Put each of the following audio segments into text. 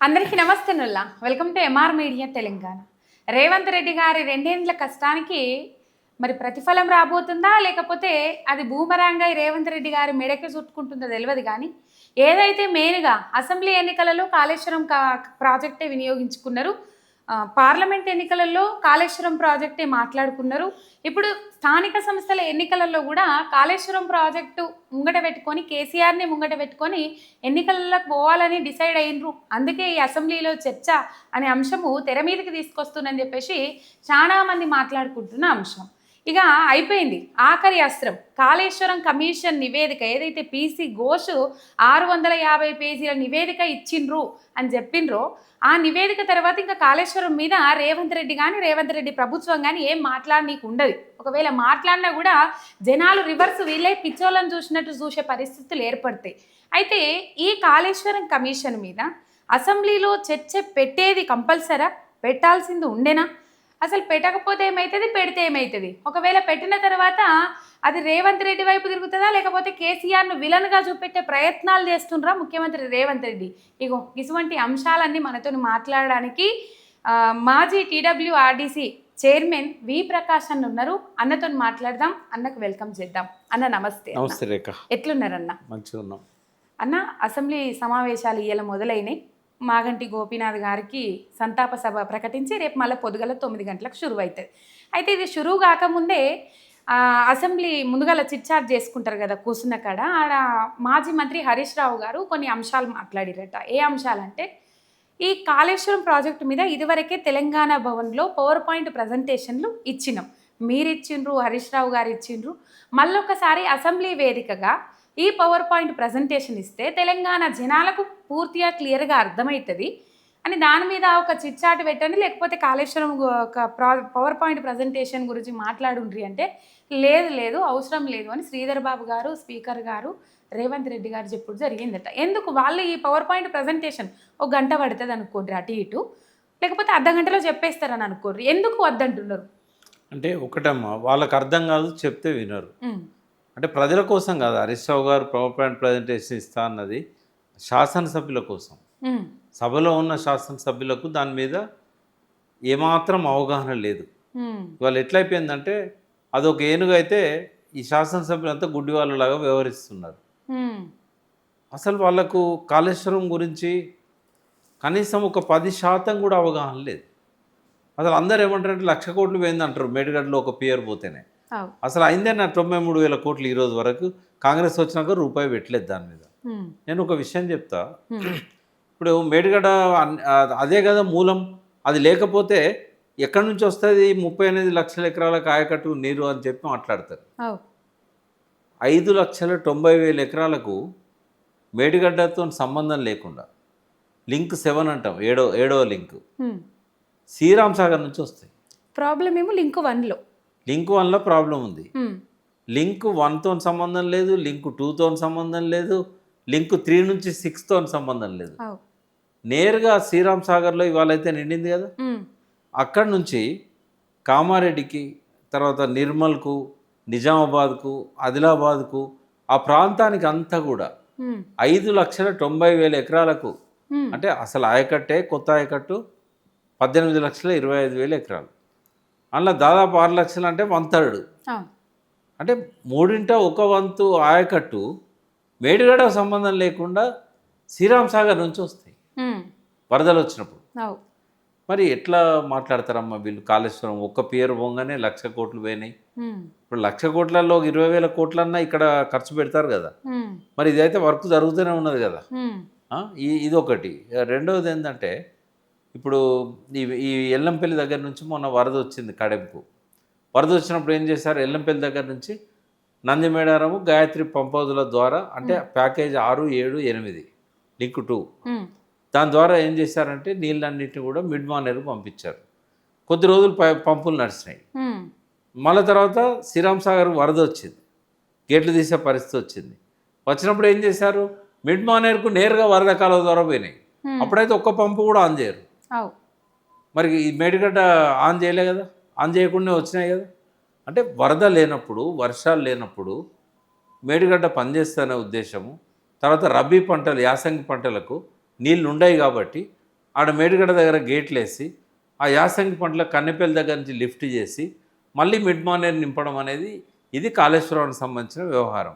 అందరికీ నమస్తే నుల్లా welcome to MR media Telangana. Revanth Reddy గారి 2 ఏండ్ల కష్టానికి మరి ప్రతిఫలం రాబోతుందా లేకపోతే అది బూమరాంగ్ అయి రేవంత్ రెడ్డి గారి మెడకి చుట్టుకుంటుందో తెలియదు కానీ ఏదైతే మెయిన్గా అసెంబ్లీ ఎన్నికలలో కాళేశ్వరం ప్రాజెక్టే వినియోగించుకున్నారు, పార్లమెంట్ ఎన్నికలలో కాళేశ్వరం ప్రాజెక్టే మాట్లాడుకున్నారు. ఇప్పుడు స్థానిక సంస్థల ఎన్నికలలో కూడా కాళేశ్వరం ప్రాజెక్టు ముంగట పెట్టుకొని కేసీఆర్ని ముంగట పెట్టుకొని ఎన్నికలకు పోవాలని డిసైడ్ అయినరు. అందుకే ఈ అసెంబ్లీలో చర్చ అనే అంశము తెర మీదకి తీసుకొస్తుందని చెప్పేసి చాలా మంది మాట్లాడుకుంటున్న అంశం. ఇక అయిపోయింది ఆఖరి అస్త్రం. కాళేశ్వరం కమిషన్ నివేదిక ఏదైతే పీసీ ఘోష్ 650 పేజీల నివేదిక ఇచ్చిండ్రు అని చెప్పిండ్రో ఆ నివేదిక తర్వాత ఇంకా కాళేశ్వరం మీద రేవంత్ రెడ్డి కానీ రేవంత్ రెడ్డి ప్రభుత్వం కానీ ఏం మాట్లాడనీకు ఉండదు. ఒకవేళ మాట్లాడినా కూడా జనాలు రివర్స్ వీళ్ళే పిచ్చోళ్ళని చూసినట్టు చూసే పరిస్థితులు ఏర్పడతాయి. అయితే ఈ కాళేశ్వరం కమిషన్ మీద అసెంబ్లీలో చర్చ పెట్టేది కంపల్సరా, పెట్టాల్సింది ఉండేనా? అసలు పెట్టకపోతే ఏమవుతుంది, పెడితే ఏమవుతుంది? ఒకవేళ పెట్టిన తర్వాత అది రేవంత్ రెడ్డి వైపు తిరుగుతుందా లేకపోతే కేసీఆర్ను విలన్గా చూపెట్టే ప్రయత్నాలు చేస్తుండ్రా ముఖ్యమంత్రి రేవంత్ రెడ్డి? ఇగో ఇటువంటి అంశాలన్నీ మనతో మాట్లాడడానికి మాజీ TWRDC చైర్మన్ వి ప్రకాష్ అన్న ఉన్నారు. అన్నతో మాట్లాడదాం. అన్నకు వెల్కమ్ చేద్దాం. అన్న నమస్తే. నమస్తే రేఖ. ఎట్లున్నారన్న? మంచిగా ఉన్నాం అన్న. అసెంబ్లీ సమావేశాలు ఇవాళ మొదలైనాయి. మాగంటి గోపీనాథ్ గారికి సంతాప సభ ప్రకటించి రేపు మళ్ళీ పొద్దుగల 9 గంటలకు షురువు అవుతుంది. అయితే ఇది షురువు కాకముందే అసెంబ్లీ ముందుగల చిట్చాట్ చేసుకుంటారు కదా కూర్చున్న కాడ. ఆడ మాజీ మంత్రి హరీష్ రావు గారు కొన్ని అంశాలు మాట్లాడిరట. ఏ అంశాలంటే ఈ కాళేశ్వరం ప్రాజెక్టు మీద ఇదివరకే తెలంగాణ భవన్లో పవర్ పాయింట్ ప్రజెంటేషన్లు ఇచ్చినాం, మీరు ఇచ్చిండ్రు, హరీష్ రావు గారు ఇచ్చిండ్రు. మళ్ళొకసారి అసెంబ్లీ వేదికగా ఈ పవర్ పాయింట్ ప్రజెంటేషన్ ఇస్తే తెలంగాణ జనాలకు పూర్తిగా క్లియర్గా అర్థమవుతుంది అని దాని మీద ఒక చిట్చాట్ పెట్టండి, లేకపోతే కాళేశ్వరం పవర్ పాయింట్ ప్రజెంటేషన్ గురించి మాట్లాడుండ్రి అంటే లేదు అవసరం లేదు అని శ్రీధర్ బాబు గారు, స్పీకర్ గారు, రేవంత్ రెడ్డి గారు చెప్పుడు జరిగిందట. ఎందుకు వాళ్ళు ఈ పవర్ పాయింట్ ప్రజెంటేషన్ 1 గంట పడుతుంది అనుకోర్రి అటు ఇటు, లేకపోతే అర్ధగంటలో చెప్పేస్తారని అనుకోర్రి, ఎందుకు వద్దంటున్నారు? అంటే ఒకటమ్మా, వాళ్ళకి అర్థం కాదు, చెప్తే వినరు. అంటే ప్రజల కోసం కాదు. హరీష్ రావు గారు పవర్ పాయింట్ ప్రజెంటేషన్ ఇస్తా అన్నది శాసనసభ్యుల కోసం. సభలో ఉన్న శాసనసభ్యులకు దాని మీద ఏమాత్రం అవగాహన లేదు. వాళ్ళు ఎట్లయిపోయిందంటే అదొక ఏనుగు అయితే ఈ శాసనసభ్యులంతా గుడ్డి వాళ్ళలాగా వ్యవహరిస్తున్నారు. అసలు వాళ్ళకు కాళేశ్వరం గురించి కనీసం ఒక 10% కూడా అవగాహన లేదు. అసలు అందరు ఏమంటారంటే 1,00,000 కోట్లు పోయిందంటారు మేడిగడ్డలో ఒక పియర్ పోతేనే. అసలు అయిందే నా 93,000 కోట్లు ఈ రోజు వరకు. కాంగ్రెస్ వచ్చినాక రూపాయి పెట్టలేదు దాని మీద. నేను ఒక విషయం చెప్తా. ఇప్పుడు మేడిగడ్డ అదే కదా మూలం. అది లేకపోతే ఎక్కడి నుంచి వస్తుంది 38 లక్షల ఎకరాల ఆయకట్టు నీరు అని చెప్పి మాట్లాడతారు. 5,90,000 ఎకరాలకు మేడిగడ్డతో సంబంధం లేకుండా లింక్ 7 అంటాం, ఏడవ లింక్ శ్రీరామ్ సాగర్ నుంచి వస్తాయి. ప్రాబ్లం ఏమో లింక్ 1లో. లింక్ 1లో ప్రాబ్లం ఉంది. లింక్ 1తో సంబంధం లేదు, లింక్ 2తో సంబంధం లేదు, లింక్ 3 నుంచి 6తో సంబంధం లేదు. నేరుగా శ్రీరామ్ సాగర్లో ఇవాళ అయితే నిండింది కదా, అక్కడి నుంచి కామారెడ్డికి, తర్వాత నిర్మల్కు, నిజామాబాద్కు, ఆదిలాబాద్కు, ఆ ప్రాంతానికి అంతా కూడా 5,90,000 ఎకరాలకు. అంటే అసలు ఆయకట్టే కొత్త ఆయకట్టు 18,25,000 ఎకరాలు. అందులో దాదాపు 6 లక్షలు అంటే 1/3. అంటే 1/3 ఆయకట్టు మేడిగడ్డ సంబంధం లేకుండా శ్రీరామ్ సాగర్ నుంచి వస్తాయి వరదలు వచ్చినప్పుడు. మరి ఎట్లా మాట్లాడతారమ్మా వీళ్ళు? కాళేశ్వరం ఒక్క పేరు పోగానే 1,00,000 కోట్లు పోయినాయి. ఇప్పుడు 1,00,000 కోట్లలో 20,000 కోట్లన్నా ఇక్కడ ఖర్చు పెడతారు కదా. మరి ఇదైతే వర్క్ జరుగుతూనే ఉన్నది కదా. ఇదొకటి. రెండవది ఏంటంటే ఇప్పుడు ఈ ఎల్లంపల్లి దగ్గర నుంచి మొన్న వరద వచ్చింది కడెంపు. వరద వచ్చినప్పుడు ఏం చేశారు, ఎల్లంపల్లి దగ్గర నుంచి నందిమేడారము, గాయత్రి పంపౌదుల ద్వారా, అంటే ప్యాకేజ్ 6, 7, 8 లింక్ 2 దాని ద్వారా ఏం చేశారంటే నీళ్ళన్నింటినీ కూడా మిడ్ మానేరు పంపించారు. కొద్ది రోజులు పంపులు నడిచినాయి. మళ్ళీ తర్వాత శ్రీరామ్ సాగర్ వరద వచ్చింది, గేట్లు తీసే పరిస్థితి వచ్చింది. వచ్చినప్పుడు ఏం చేశారు, మిడ్ మానేరుకు నేరుగా వరద కాలువ ద్వారా పోయినాయి. అప్పుడైతే ఒక్క పంపు కూడా ఆన్ చేయరు. మరి ఈ మేడిగడ్డ ఆన్ చేయలే కదా, ఆన్ చేయకుండా వచ్చినాయి కదా. అంటే వరద లేనప్పుడు, వర్షాలు లేనప్పుడు మేడిగడ్డ పనిచేస్తనే ఉద్దేశము. తర్వాత రబీ పంటలు, యాసంగి పంటలకు నీళ్ళు ఉండవు కాబట్టి ఆడ మేడిగడ్డ దగ్గర గేట్లు వేసి ఆ యాసంగి పంటల కన్నెపల్లి దగ్గర నుంచి లిఫ్ట్ చేసి మళ్ళీ మిడ్ మానేర్ నింపడం అనేది ఇది కాళేశ్వరానికి సంబంధించిన వ్యవహారం.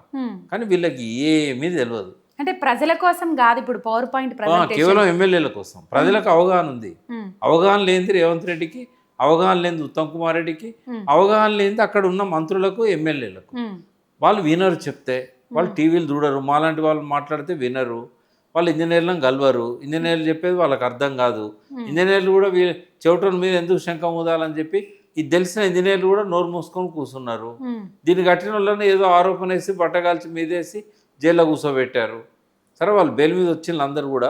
కానీ వీళ్ళకి ఏమీ తెలియదు. అంటే ప్రజల కోసం కాదు, ఇప్పుడు పవర్ పాయింట్ కేవలం ఎమ్మెల్యేల కోసం. ప్రజలకు అవగాహన ఉంది. అవగాహన లేనిది రేవంత్ రెడ్డికి, అవగాహన లేనిది ఉత్తమ్ కుమార్ రెడ్డికి, అవగాహన లేనిది అక్కడ ఉన్న మంత్రులకు, ఎమ్మెల్యేలకు. వాళ్ళు వినరు, చెప్తే వాళ్ళు టీవీలు చూడరు, మాలాంటి వాళ్ళు మాట్లాడితే వినరు. వాళ్ళు ఇంజనీర్లను కలవరు, ఇంజనీర్లు చెప్పేది వాళ్ళకి అర్థం కాదు. ఇంజనీర్లు కూడా చెవిటోని మీద ఎందుకు శంఖం ఊదాలని చెప్పి ఇది తెలిసిన ఇంజనీర్లు కూడా నోరు మూసుకొని కూర్చున్నారు. దీన్ని కట్టిన వాళ్ళని ఏదో ఆరోపణ వేసి బట్టగాల్చి మీదేసి జైల్లో కూర్చోబెట్టారు. సరే వాళ్ళు బెయిల్ మీద వచ్చిన అందరూ కూడా,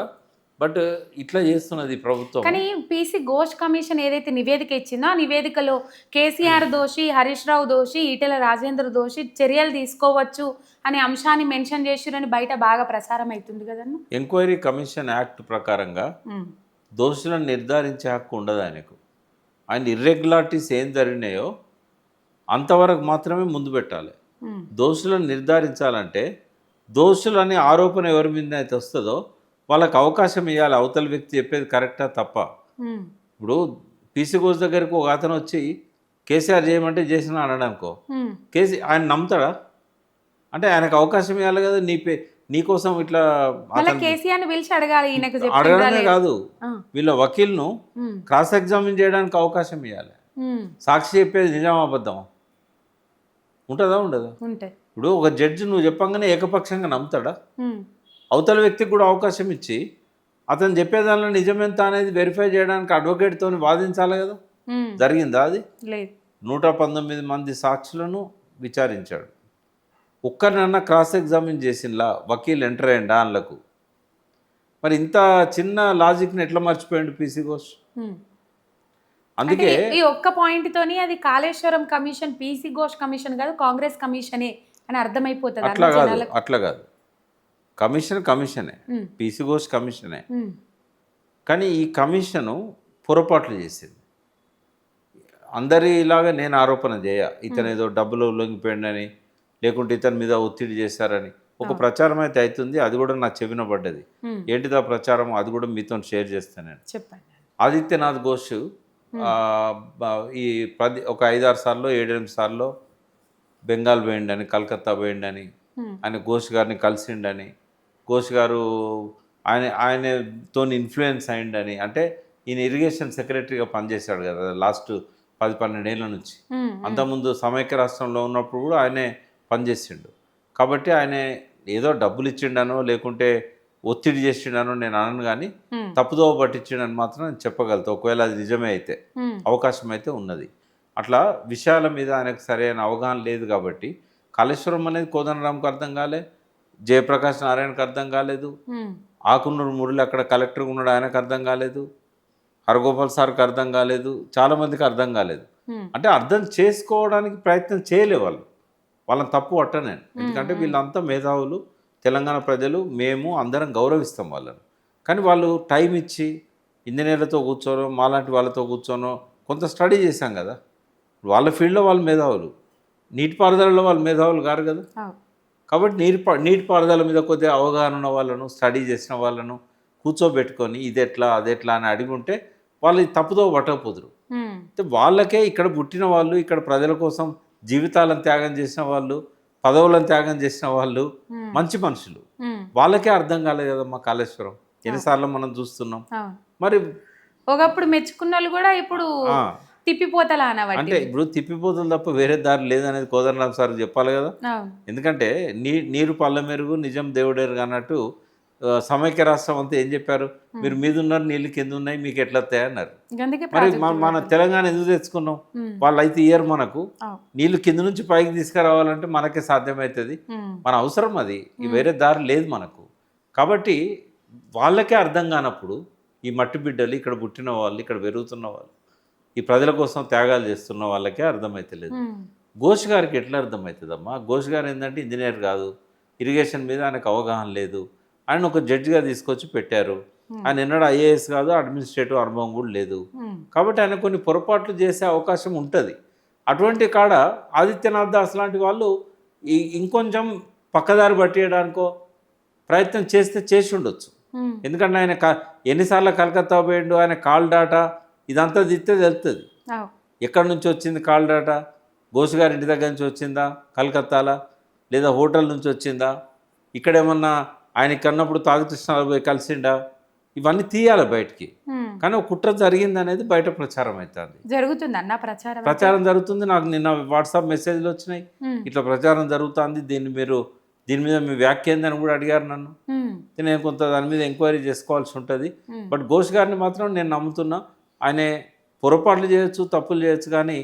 బట్ ఇట్లా చేస్తున్నది ప్రభుత్వం. కానీ పీసీ ఘోష్ కమిషన్ ఏదైతే నివేదిక ఇచ్చిందో ఆ నివేదికలో కేసీఆర్ దోషి, హరీష్ రావు దోషి, ఈటెల రాజేందర్ దోషి, చర్యలు తీసుకోవచ్చు అనే అంశాన్ని మెన్షన్ చేసిరని బయట బాగా ప్రసారం అవుతుంది కదన్న. ఎంక్వైరీ కమిషన్ యాక్ట్ ప్రకారంగా దోషులను నిర్ధారించే హక్కు ఉండదు ఆయనకు. ఆయన ఇర్రెగ్యులారిటీస్ ఏం జరిగినాయో అంతవరకు మాత్రమే ముందు పెట్టాలి. దోషులను నిర్ధారించాలంటే దోషులని ఆరోపణ ఎవరి మీద అయితే వస్తుందో వాళ్ళకి అవకాశం ఇవ్వాలి. అవతల వ్యక్తి చెప్పేది కరెక్టా తప్ప. ఇప్పుడు పీసీ ఘోష్ దగ్గరికి ఒక అతను వచ్చి కేసీఆర్ చేయమంటే చేసిన అనడానికో ఆయన నమ్ముతాడా? అంటే ఆయనకు అవకాశం ఇవ్వాలి కదా. నీకోసం ఇట్లా కేసీఆర్ పిలిచి అడగాలి. అడగడమే కాదు, వీళ్ళ వకీల్ను క్రాస్ ఎగ్జామిన్ చేయడానికి అవకాశం ఇవ్వాలి. సాక్షి చెప్పేది నిజమా అబద్ధమా? ఉంటుందా? ఉండదా? ఇప్పుడు ఒక జడ్జి నువ్వు చెప్పంగానే ఏకపక్షంగా నమ్ముతాడా? అవతల వ్యక్తికి కూడా అవకాశం ఇచ్చి అతను చెప్పేదానిలో నిజమెంత అనేది వెరిఫై చేయడానికి అడ్వకేట్తో వాదించాలి కదా. జరిగిందా అది? 119 మంది సాక్షులను విచారించాడు. ఒక్కరినన్నా క్రాస్ ఎగ్జామిన్ చేసినలా వకీల్ ఎంటర్ అయ్యండి దానిలకు. మరి ఇంత చిన్న లాజిక్ని ఎట్లా మర్చిపోయాడు పీసీ ఘోష్? అందుకే ఈ ఒక్క పాయింట్ తోని అది Kaleshwaram commission PC Ghosh commission కాదు, కాంగ్రెస్ కమిషనే అని అర్థమైపోతుంది. అట్లా కాదు, కమిషనే, పీసీ ఘోష్ కమిషనే. కానీ ఈ కమిషను పొరపాట్లు చేసింది. అందరిలాగా నేను ఆరోపణ చేయ ఇతను ఏదో డబ్బులు లొంగిపోయిందని, లేకుంటే ఇతని మీద ఒత్తిడి చేశారని ఒక ప్రచారం అయితే అవుతుంది. అది కూడా నా చెవిన పడ్డది. ఏంటిదా ప్రచారం? అది కూడా మీతో షేర్ చేస్తాను నేను. చెప్పండి. ఆదిత్యనాథ్ ఘోష్ ఈ ఒక 5-6 సార్లు 7-8 సార్లు బెంగాల్ పోయిండని, కలకత్తా పోయిండని, ఆయన ఘోష్ గారిని కలిసిండని, ఘోష్ గారు ఆయనతో ఇన్ఫ్లుయెన్స్ అయిండని. అంటే ఈయన ఇరిగేషన్ సెక్రటరీగా పనిచేశాడు కదా లాస్ట్ 10-12 ఏళ్ళ నుంచి. అంతకుముందు సమైక్య రాష్ట్రంలో ఉన్నప్పుడు కూడా ఆయనే పనిచేసిండు. కాబట్టి ఆయన ఏదో డబ్బులు ఇచ్చిండనో లేకుంటే ఒత్తిడి చేసిండనో నేను అనను, కానీ తప్పుదోవ పట్టించిండని మాత్రం నేను చెప్పగలుగుతా. ఒకవేళ అది నిజమే అయితే అవకాశం అయితే ఉన్నది. అట్లా విషయాల మీద ఆయనకు సరైన అవగాహన లేదు. కాబట్టి కాళేశ్వరం అనేది కోదండరాంకు అర్థం కాలే, జయప్రకాష్ నారాయణకు అర్థం కాలేదు, ఆకున్నూరు మురళి అక్కడ కలెక్టర్గా ఉన్నాడు ఆయనకు అర్థం కాలేదు, హరగోపాల్ సార్కి అర్థం కాలేదు, చాలామందికి అర్థం కాలేదు. అంటే అర్థం చేసుకోవడానికి ప్రయత్నం చేయలే వాళ్ళని తప్పు పట్టనే. ఎందుకంటే వీళ్ళంతా మేధావులు, తెలంగాణ ప్రజలు, మేము అందరం గౌరవిస్తాం వాళ్ళని. కానీ వాళ్ళు టైం ఇచ్చి ఇంజనీర్లతో కూర్చోనో మాలాంటి వాళ్ళతో కూర్చోనో కొంత స్టడీ చేశాం కదా. వాళ్ళ ఫీల్డ్లో వాళ్ళు మేధావులు, నీటిపారుదలలో వాళ్ళు మేధావులు కారు కదా. కాబట్టి నీటిపారుదల మీద కొద్దిగా అవగాహన ఉన్న వాళ్ళను, స్టడీ చేసిన వాళ్ళను కూర్చోబెట్టుకొని ఇదెట్లా అదెట్లా అని అడిగి ఉంటే వాళ్ళు తప్పుదో పట్టకపోదురు. వాళ్ళకే ఇక్కడ పుట్టిన వాళ్ళు, ఇక్కడ ప్రజల కోసం జీవితాలను త్యాగం చేసిన వాళ్ళు, పదవులను త్యాగం చేసిన వాళ్ళు మంచి మనుషులు. వాళ్ళకే అర్థం కాలేదు కదమ్మా కాళేశ్వరం. ఎన్నిసార్లు మనం చూస్తున్నాం. మరి ఒకప్పుడు మెచ్చుకున్న వాళ్ళు కూడా ఇప్పుడు తిప్పిపోతలా అంటే ఇప్పుడు తిప్పిపోతలు తప్ప వేరే దారి లేదనేది కోదండరాం సార్ చెప్పాలి కదా. ఎందుకంటే నీరు పళ్ళ మెరుగు నిజం దేవుడేరు అన్నట్టు సమైక్య రాష్ట్రం అంతా ఏం చెప్పారు? మీరు మీద ఉన్నారు, నీళ్ళు కింద ఉన్నాయి, మీకు ఎట్లా వస్తాయి అన్నారు. మరి మన తెలంగాణ ఎందుకు తెచ్చుకున్నాం? వాళ్ళు అయితే ఇయర్ మనకు నీళ్ళు కింద నుంచి పైకి తీసుకురావాలంటే మనకే సాధ్యమవుతుంది. మన అవసరం అది, వేరే దారి లేదు మనకు. కాబట్టి వాళ్ళకే అర్థం కానప్పుడు ఈ మట్టి బిడ్డలు, ఇక్కడ పుట్టిన వాళ్ళు, ఇక్కడ పెరుగుతున్న వాళ్ళు, ఈ ప్రజల కోసం త్యాగాలు చేస్తున్న వాళ్ళకే అర్థమవుతలేదు. ఘోష్ గారికి ఎట్లా అర్థమవుతుందమ్మా? ఘోష్ గారు ఏంటంటే ఇంజనీర్ కాదు, ఇరిగేషన్ మీద ఆయనకు అవగాహన లేదు. ఆయన ఒక జడ్జిగా తీసుకొచ్చి పెట్టారు. ఆయన ఎన్నడూ ఐఏఎస్ కాదు, అడ్మినిస్ట్రేటివ్ అనుభవం కూడా లేదు. కాబట్టి ఆయన కొన్ని పొరపాట్లు చేసే అవకాశం ఉంటుంది. అటువంటి కాడ ఆదిత్యనాథ్ దాస్ లాంటి వాళ్ళు ఇంకొంచెం పక్కదారి పట్టేయడానికో ప్రయత్నం చేసి ఉండొచ్చు. ఉమ్, ఎందుకంటే ఆయన ఎన్నిసార్లు కలకత్తా పోయిండు, ఆయన కాల్ డాటా ఇదంతా దిస్తే తెలుస్తుంది. అవు. ఎక్కడి నుంచి వచ్చింది కాల్ డాటా, ఘోష్ గారి ఇంటి దగ్గర నుంచి వచ్చిందా కలకత్తాలో, లేదా హోటల్ నుంచి వచ్చిందా, ఇక్కడేమన్నా ఆయనకి అన్నప్పుడు తాగుతృష్ణాలు పోయి కలిసిండా, ఇవన్నీ తీయాలి బయటికి. ఉమ్. కానీ ఒక కుట్ర జరిగింది అనేది బయట ప్రచారం అవుతుంది. జరుగుతుందన్న ప్రచారం? ప్రచారం జరుగుతుంది. నాకు నిన్న వాట్సాప్ మెసేజ్లు వచ్చినాయి, ఉమ్, ఇట్లా ప్రచారం జరుగుతుంది, దీని మీద మీ వ్యాఖ్య ఏందని కూడా అడిగారు నన్ను. ఉమ్, నేను కొంత దాని మీద ఎంక్వైరీ చేసుకోవాల్సి ఉంటుంది. ఉమ్, బట్ ఘోష్ గారిని మాత్రం నేను నమ్ముతున్నా. ఆయన పొరపాట్లు చేయొచ్చు, తప్పులు చేయొచ్చు, కానీ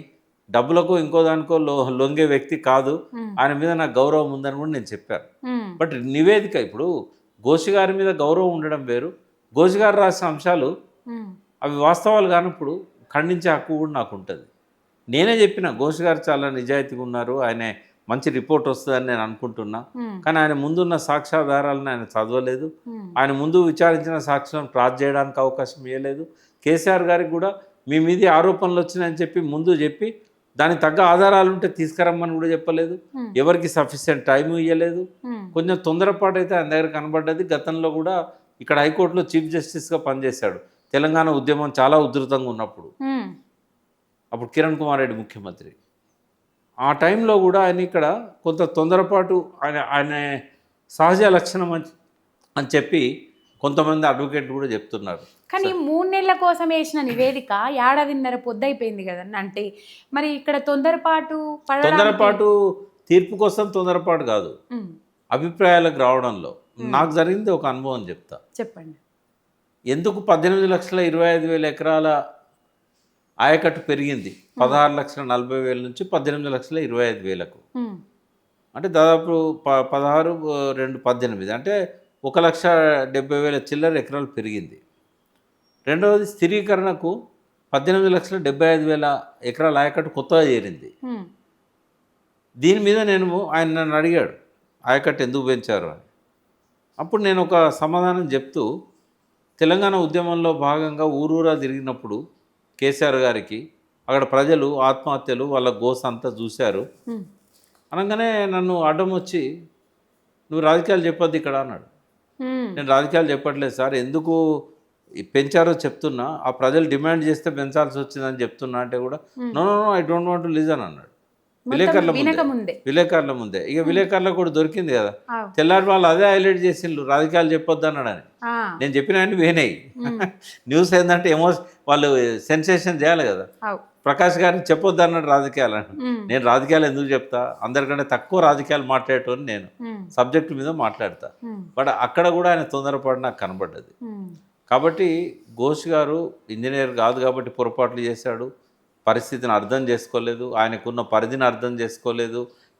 డబ్బులకు ఇంకో దానికో లొంగే వ్యక్తి కాదు. ఉమ్, ఆయన మీద నాకు గౌరవం ఉందని కూడా నేను చెప్పాను. ఉమ్, బట్ నివేదిక ఇప్పుడు ఘోష్ గారి మీద గౌరవం ఉండడం వేరు, ఘోష్ గారు రాసిన అంశాలు ఉమ్, అవి వాస్తవాలు కానప్పుడు ఖండించే హక్కు కూడా నాకు ఉంటుంది. నేనే చెప్పిన ఘోష్ గారు చాలా నిజాయితీగా ఉన్నారు, ఆయన మంచి రిపోర్ట్ వస్తుందని నేను అనుకుంటున్నా. ఉమ్, కానీ ఆయన ముందున్న సాక్ష్యాధారాలను ఆయన చదవలేదు. ఉమ్, ఆయన ముందు విచారించిన సాక్ష్యం క్రాస్ చేయడానికి అవకాశం ఇవ్వలేదు. కేసీఆర్ గారికి కూడా మీ మీద ఆరోపణలు వచ్చినాయని చెప్పి ముందు చెప్పి దానికి తగ్గ ఆధారాలు ఉంటే తీసుకురమ్మని కూడా చెప్పలేదు. ఉమ్, ఎవరికి సఫిషియెంట్ టైం ఇవ్వలేదు. ఉమ్, కొంచెం తొందరపాటు అయితే ఆయన దగ్గర కనబడ్డది. గతంలో కూడా ఇక్కడ హైకోర్టులో చీఫ్ జస్టిస్గా పనిచేశాడు తెలంగాణ ఉద్యమం చాలా ఉధృతంగా ఉన్నప్పుడు. ఉమ్, అప్పుడు కిరణ్ కుమార్ రెడ్డి ముఖ్యమంత్రి. ఆ టైంలో కూడా ఆయన ఇక్కడ కొంత తొందరపాటు ఆయన సహజ లక్షణం అని చెప్పి కొంతమంది అడ్వకేట్ కూడా చెప్తున్నారు. కానీ 3 నెలల కోసం వేసిన నివేదిక ఏడాదిన్నర పొద్దైపోయింది కదన్న. అంటే మరి ఇక్కడ తొందరపాటు తొందరపాటు తీర్పు కోసం తొందరపాటు కాదు, ఉమ్, అభిప్రాయాలకు రావడంలో నాకు జరిగింది ఒక అనుభవం చెప్తా. చెప్పండి. ఎందుకు 18,25,000 ఎకరాల ఆయకట్టు పెరిగింది 16,40,000 నుంచి 18,25,000కు? ఉమ్, అంటే దాదాపు 16 2 18 అంటే 1,70,000 చిల్లర ఎకరాలు పెరిగింది. రెండవది స్థిరీకరణకు 18,75,000 ఎకరాల ఆయకట్టు కొత్తగా చేరింది. ఉమ్, దీని మీద ఆయన నన్ను అడిగాడు ఆయకట్టు ఎందుకు పెంచారు అని. అప్పుడు నేను ఒక సమాధానం చెప్తూ, తెలంగాణ ఉద్యమంలో భాగంగా ఊరూరా తిరిగినప్పుడు కేసీఆర్ గారికి అక్కడ ప్రజలు ఆత్మహత్యలు వాళ్ళ గోస అంతా చూశారు. ఉమ్, అనగానే నన్ను అడ్డం వచ్చి నువ్వు రాజకీయాలు చెప్పొద్దు ఇక్కడ అన్నాడు. ఉమ్, నేను రాజకీయాలు చెప్పట్లేదు సార్, ఎందుకు పెంచారో చెప్తున్నా, ఆ ప్రజలు డిమాండ్ చేస్తే పెంచాల్సి వచ్చిందని చెప్తున్నా అంటే కూడా no no no I don't want to listen అన్నాడు. విలేకరుల ముందే. ఇక విలేకరులకు కూడా దొరికింది కదా, తెల్లారి వాళ్ళు అదే హైలైట్ చేసిండ్రు రాజకీయాలు చెప్పొద్దు అన్నాడని. నేను చెప్పిన అంటే వినేయి న్యూస్ ఏంటంటే వాళ్ళు సెన్సేషన్ చేయాలి కదా. ప్రకాష్ గారిని చెప్పొద్దు అన్నాడు రాజకీయాలు అని. నేను రాజకీయాలు ఎందుకు చెప్తా, అందరికంటే తక్కువ రాజకీయాలు మాట్లాడేటోని నేను, సబ్జెక్టు మీద మాట్లాడతా. బట్ అక్కడ కూడా ఆయన తొందరపడి నాకు కనబడ్డది. కాబట్టి ఘోష్ గారు ఇంజనీర్ కాదు కాబట్టి పొరపాట్లు చేశాడు, పరిస్థితిని అర్థం చేసుకోలేదు, ఆయనకున్న పరిధిని అర్థం చేసుకోలేదు,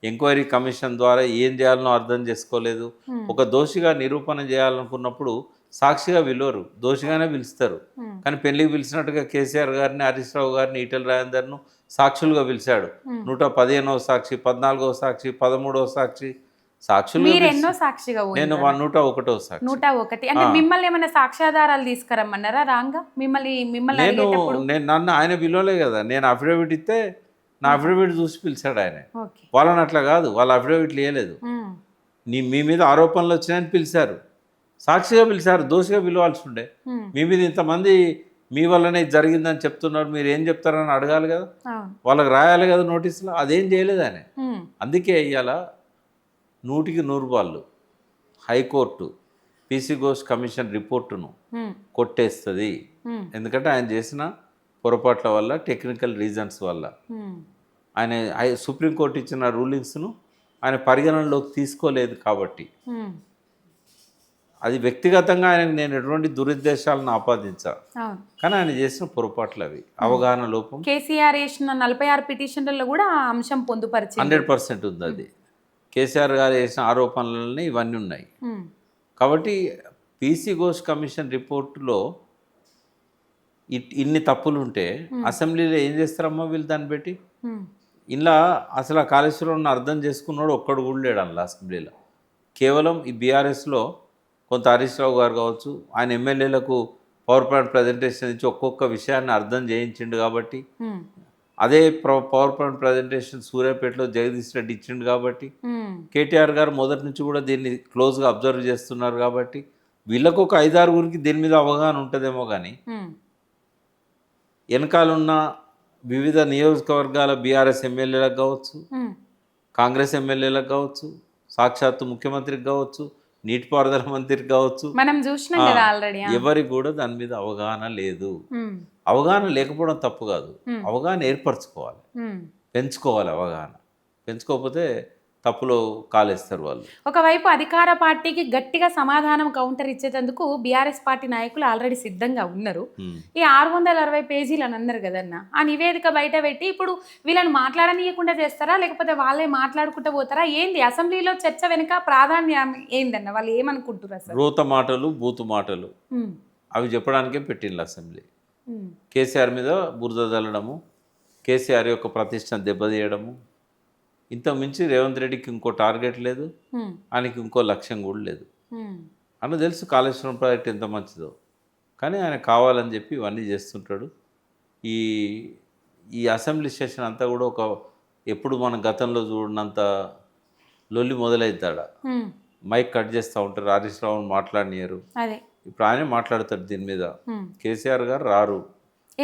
ఎంక్వైరీ కమిషన్ ద్వారా ఏం చేయాలనో అర్థం చేసుకోలేదు. ఒక దోషిగా నిరూపణ చేయాలనుకున్నప్పుడు సాక్షిగా పిలవరు, దోషిగానే పిలుస్తారు. కానీ పెళ్లికి పిలిచినట్టుగా కేసీఆర్ గారిని, హరీష్ రావు గారిని, ఈటెల రాజేందర్ను సాక్షులుగా పిలిచాడు. 115వ సాక్షి, 14వ సాక్షి, 13వ సాక్షి, సాక్షులు ఎన్నో సాక్షిగా నేను 101వ సాక్షి. 101. అంటే మిమ్మల్ని ఏమైనా సాక్ష్యాధారాలు తీసుకురమ్మన్నారా రాంగా? నన్ను ఆయన పిలవలే కదా, నేను అఫిడవిట్ ఇస్తే నా అఫిడవిట్ చూసి పిలిచాడు ఆయన. వాళ్ళని అట్లా కాదు, వాళ్ళ అఫిడవిట్లు ఇవ్వలేదు. మీ మీద ఆరోపణలు వచ్చినాయని పిలిచారు, సాక్షిగా పిలిచారు, దోషిగా పిలవాల్సి ఉండే. మీ మీద ఇంతమంది మీ వల్లనే జరిగిందని చెప్తున్నారు, మీరు ఏం చెప్తారని అడగాలి కదా, వాళ్ళకి రాయాలి కదా నోటీసులో. అదేం చేయలేదు ఆయన. అందుకే ఇవాళ 100కి 100 వాళ్ళు హైకోర్టు పీసీ ఘోష్ కమిషన్ రిపోర్టును కొట్టేస్తుంది. ఎందుకంటే ఆయన చేసిన పొరపాట్ల వల్ల, టెక్నికల్ రీజన్స్ వల్ల. ఆయన సుప్రీంకోర్టు ఇచ్చిన రూలింగ్స్ను ఆయన పరిగణనలోకి తీసుకోలేదు కాబట్టి. అది వ్యక్తిగతంగా ఆయనకు నేను ఎటువంటి దురుద్దేశాలను ఆపాదించా, కానీ ఆయన చేసిన పొరపాట్లు అవి అవగాహన లోపం. కేసీఆర్ వేసిన 46 పిటిషన్లలో కూడా ఆ అంశం పొందుపరిచి 100% ఉంది. అది కేసీఆర్ గారు చేసిన ఆరోపణలని ఇవన్నీ ఉన్నాయి. కాబట్టి పీసీ ఘోష్ కమిషన్ రిపోర్టులో ఇన్ని తప్పులు ఉంటే అసెంబ్లీలో ఏం చేస్తారమ్మా వీళ్ళు దాన్ని పెట్టి? ఇలా అసలు ఆ కాళేశ్వరం అర్థం చేసుకున్నాడు ఒక్కడు కూడా లేడు అందులో అసెంబ్లీలో. కేవలం ఈ బీఆర్ఎస్లో కొంత హరీష్ రావు గారు కావచ్చు, ఆయన ఎమ్మెల్యేలకు పవర్ పాయింట్ ప్రజెంటేషన్ ఇచ్చి ఒక్కొక్క విషయాన్ని అర్థం చేయించిండు కాబట్టి, అదే పవర్ పాయింట్ ప్రజెంటేషన్ సూర్యాపేటలో జగదీష్ రెడ్డి ఇచ్చిండు కాబట్టి, కేటీఆర్ గారు మొదటి నుంచి కూడా దీన్ని క్లోజ్గా అబ్జర్వ్ చేస్తున్నారు కాబట్టి, వీళ్ళకు ఒక 5-6 దీని మీద అవగాహన ఉంటుందేమో కానీ వెనకాలన్న వివిధ నియోజకవర్గాల బీఆర్ఎస్ ఎమ్మెల్యేలకు కావచ్చు, కాంగ్రెస్ ఎమ్మెల్యేలకు కావచ్చు, సాక్షాత్తు ముఖ్యమంత్రికి కావచ్చు, నీటిపారుదల మంత్రికి కావచ్చు, మనం చూసినాం కదా ఆల్రెడీ. ఎవరికి కూడా దాని మీద అవగాహన లేదు. అవగాహన లేకపోవడం తప్పు కాదు, అవగాహన ఏర్పరచుకోవాలి, పెంచుకోవాలి. అవగాహన పెంచుకోకపోతే తప్పులో కాలేస్తారు వాళ్ళు. ఒకవైపు అధికార పార్టీకి గట్టిగా సమాధానం కౌంటర్ ఇచ్చేందుకు బీఆర్ఎస్ పార్టీ నాయకులు ఆల్రెడీ సిద్ధంగా ఉన్నారు. ఈ 660 పేజీలు అని అన్నారు కదన్న, ఆ నివేదిక బయట పెట్టి ఇప్పుడు వీళ్ళని మాట్లాడనీయకుండా చేస్తారా, లేకపోతే వాళ్ళే మాట్లాడుకుంటూ పోతారా? ఏంది అసెంబ్లీలో చర్చ వెనుక ప్రాధాన్యం ఏందన్న? వాళ్ళు ఏమనుకుంటారు అసలు? రోత మాటలు, బూతు మాటలు అవి చెప్పడానికే పెట్టిండ్రు అసెంబ్లీ. కేసీఆర్ మీద బురద చల్లడము, కేసీఆర్ యొక్క ప్రతిష్టను దెబ్బతీయడము, ఇంత మించి రేవంత్ రెడ్డికి ఇంకో టార్గెట్ లేదు, ఆయనకి ఇంకో లక్ష్యం కూడా లేదు. అన్న తెలుసు కాళేశ్వరం ప్రాజెక్ట్ ఎంత మంచిదో, కానీ ఆయన కావాలని చెప్పి ఇవన్నీ చేస్తుంటాడు. ఈ ఈ అసెంబ్లీ సెషన్ అంతా కూడా ఒక ఎప్పుడు మన గతంలో చూడనంత లొల్లి మొదలవుతాడ. మైక్ కట్ చేస్తూ ఉంటారు, హరీష్ రావుని మాట్లాడినారు. ఇప్పుడు ఆయనే మాట్లాడతాడు దీని మీద. కేసీఆర్ గారు రారు.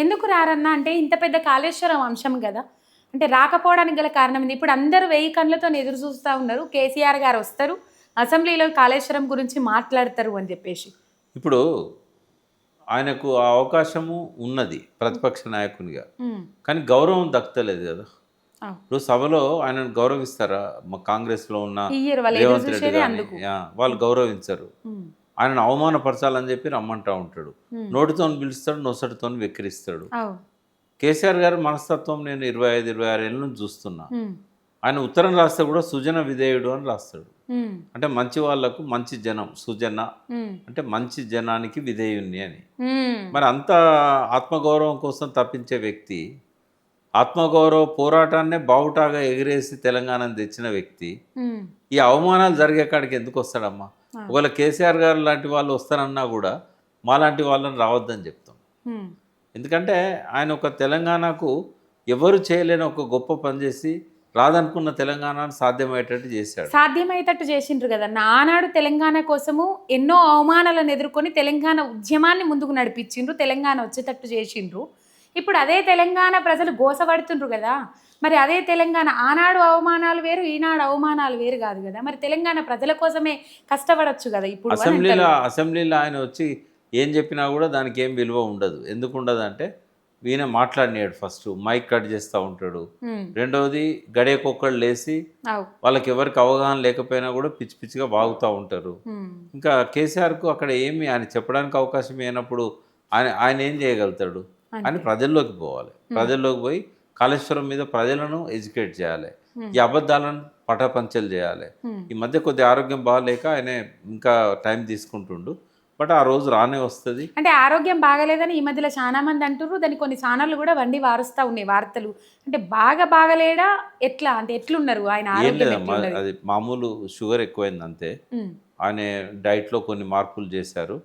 ఎందుకు రారన్నా అంటే ఇంత పెద్ద కాళేశ్వరం అంశం కదా, అంటే రాకపోవడానికి గల కారణం ఇది. ఇప్పుడు అందరూ 1000 కళ్ళతో ఎదురు చూస్తూ ఉన్నారు, కేసీఆర్ గారు వస్తారు అసెంబ్లీలో కాళేశ్వరం గురించి మాట్లాడతారు అని చెప్పేసి. ఇప్పుడు ఆయనకు ఆ అవకాశము ఉన్నది ప్రతిపక్ష నాయకునిగా, కానీ గౌరవం దక్కలేదు కదా. ఇప్పుడు సభలో ఆయనను గౌరవిస్తారా? మా కాంగ్రెస్లో ఉన్న రేవంత్ రెడ్డి గాని వాళ్ళు గౌరవించరు. ఆయనను అవమానపరచాలని చెప్పి రమ్మంటా ఉంటాడు, నోటితో పిలుస్తాడు, నొసటితో వెక్కిరిస్తాడు. కేసీఆర్ గారి మనస్తత్వం నేను 25-26 ఏళ్ళ నుంచి చూస్తున్నా. ఆయన ఉత్తరం రాస్తే కూడా సుజన విధేయుడు అని రాస్తాడు. అంటే మంచి వాళ్లకు మంచి జనం, సుజన అంటే మంచి జనానికి విధేయుణ్ణి అని. మరి అంత ఆత్మగౌరవం కోసం తప్పించే వ్యక్తి, ఆత్మగౌరవ పోరాటాన్నే బావుటాగా ఎగిరేసి తెలంగాణను తెచ్చిన వ్యక్తి ఈ అవమానాలు జరిగే కాడికి ఎందుకు వస్తాడమ్మా? ఒకవేళ కేసీఆర్ గారు లాంటి వాళ్ళు వస్తారన్నా కూడా మాలాంటి వాళ్ళని రావద్దని చెప్తాం. ఎందుకంటే ఆయన ఒక తెలంగాణకు ఎవరు చేయలేని ఒక గొప్ప పని చేసి రాదనుకున్న తెలంగాణను సాధ్యమయ్యేటట్టు చేసిండ్రు కదన్న. ఆనాడు తెలంగాణ కోసము ఎన్నో అవమానాలను ఎదుర్కొని తెలంగాణ ఉద్యమాన్ని ముందుకు నడిపించిండ్రు, తెలంగాణ వచ్చేటట్టు చేసిండ్రు. ఇప్పుడు అదే తెలంగాణ ప్రజలు గోసపడుతుండ్రు కదా. మరి అదే తెలంగాణ ఆనాడు అవమానాలు వేరు, ఈనాడు అవమానాలు వేరు కాదు కదా. మరి తెలంగాణ ప్రజల కోసమే కష్టపడచ్చు కదా. ఇప్పుడు అసెంబ్లీలో ఆయన వచ్చి ఏం చెప్పినా కూడా దానికి ఏం విలువ ఉండదు. ఎందుకు ఉండదు అంటే ఈయన మాట్లాడినాడు, ఫస్ట్ మైక్ కట్ చేస్తూ ఉంటాడు, రెండవది గడియకొక్కళ్ళు లేసి వాళ్ళకి ఎవరికి అవగాహన లేకపోయినా కూడా పిచ్చి పిచ్చిగా వాగుతూ ఉంటారు. ఇంకా కేసీఆర్కు అక్కడ ఏమి ఆయన చెప్పడానికి అవకాశం అయినప్పుడు ఆయన ఏం చేయగలుగుతాడు? అని ప్రజల్లోకి పోవాలి, ప్రజల్లోకి పోయి కాళేశ్వరం మీద ప్రజలను ఎడ్యుకేట్ చేయాలి, ఈ అబద్ధాలను పటాపంచలు చేయాలి. ఈ మధ్య కొద్ది ఆరోగ్యం బాగాలేక ఆయన ఇంకా టైం తీసుకుంటుండు, బట్ ఆ రోజు రానే వస్తుంది. అంటే ఆరోగ్యం బాగలేదని ఈ మధ్యలో చాలా మంది అంటారు, దాన్ని కొన్ని ఛానళ్ళు కూడా వండి వారుస్తూ ఉన్నాయి వార్తలు. అంటే బాగలేడా ఎట్లా, అంటే ఎట్లున్నారు ఆయన? ఏం లేదమ్మా, అది మామూలు షుగర్ ఎక్కువైంది అంతే. ఆయన డైట్లో కొన్ని మార్పులు చేశారు,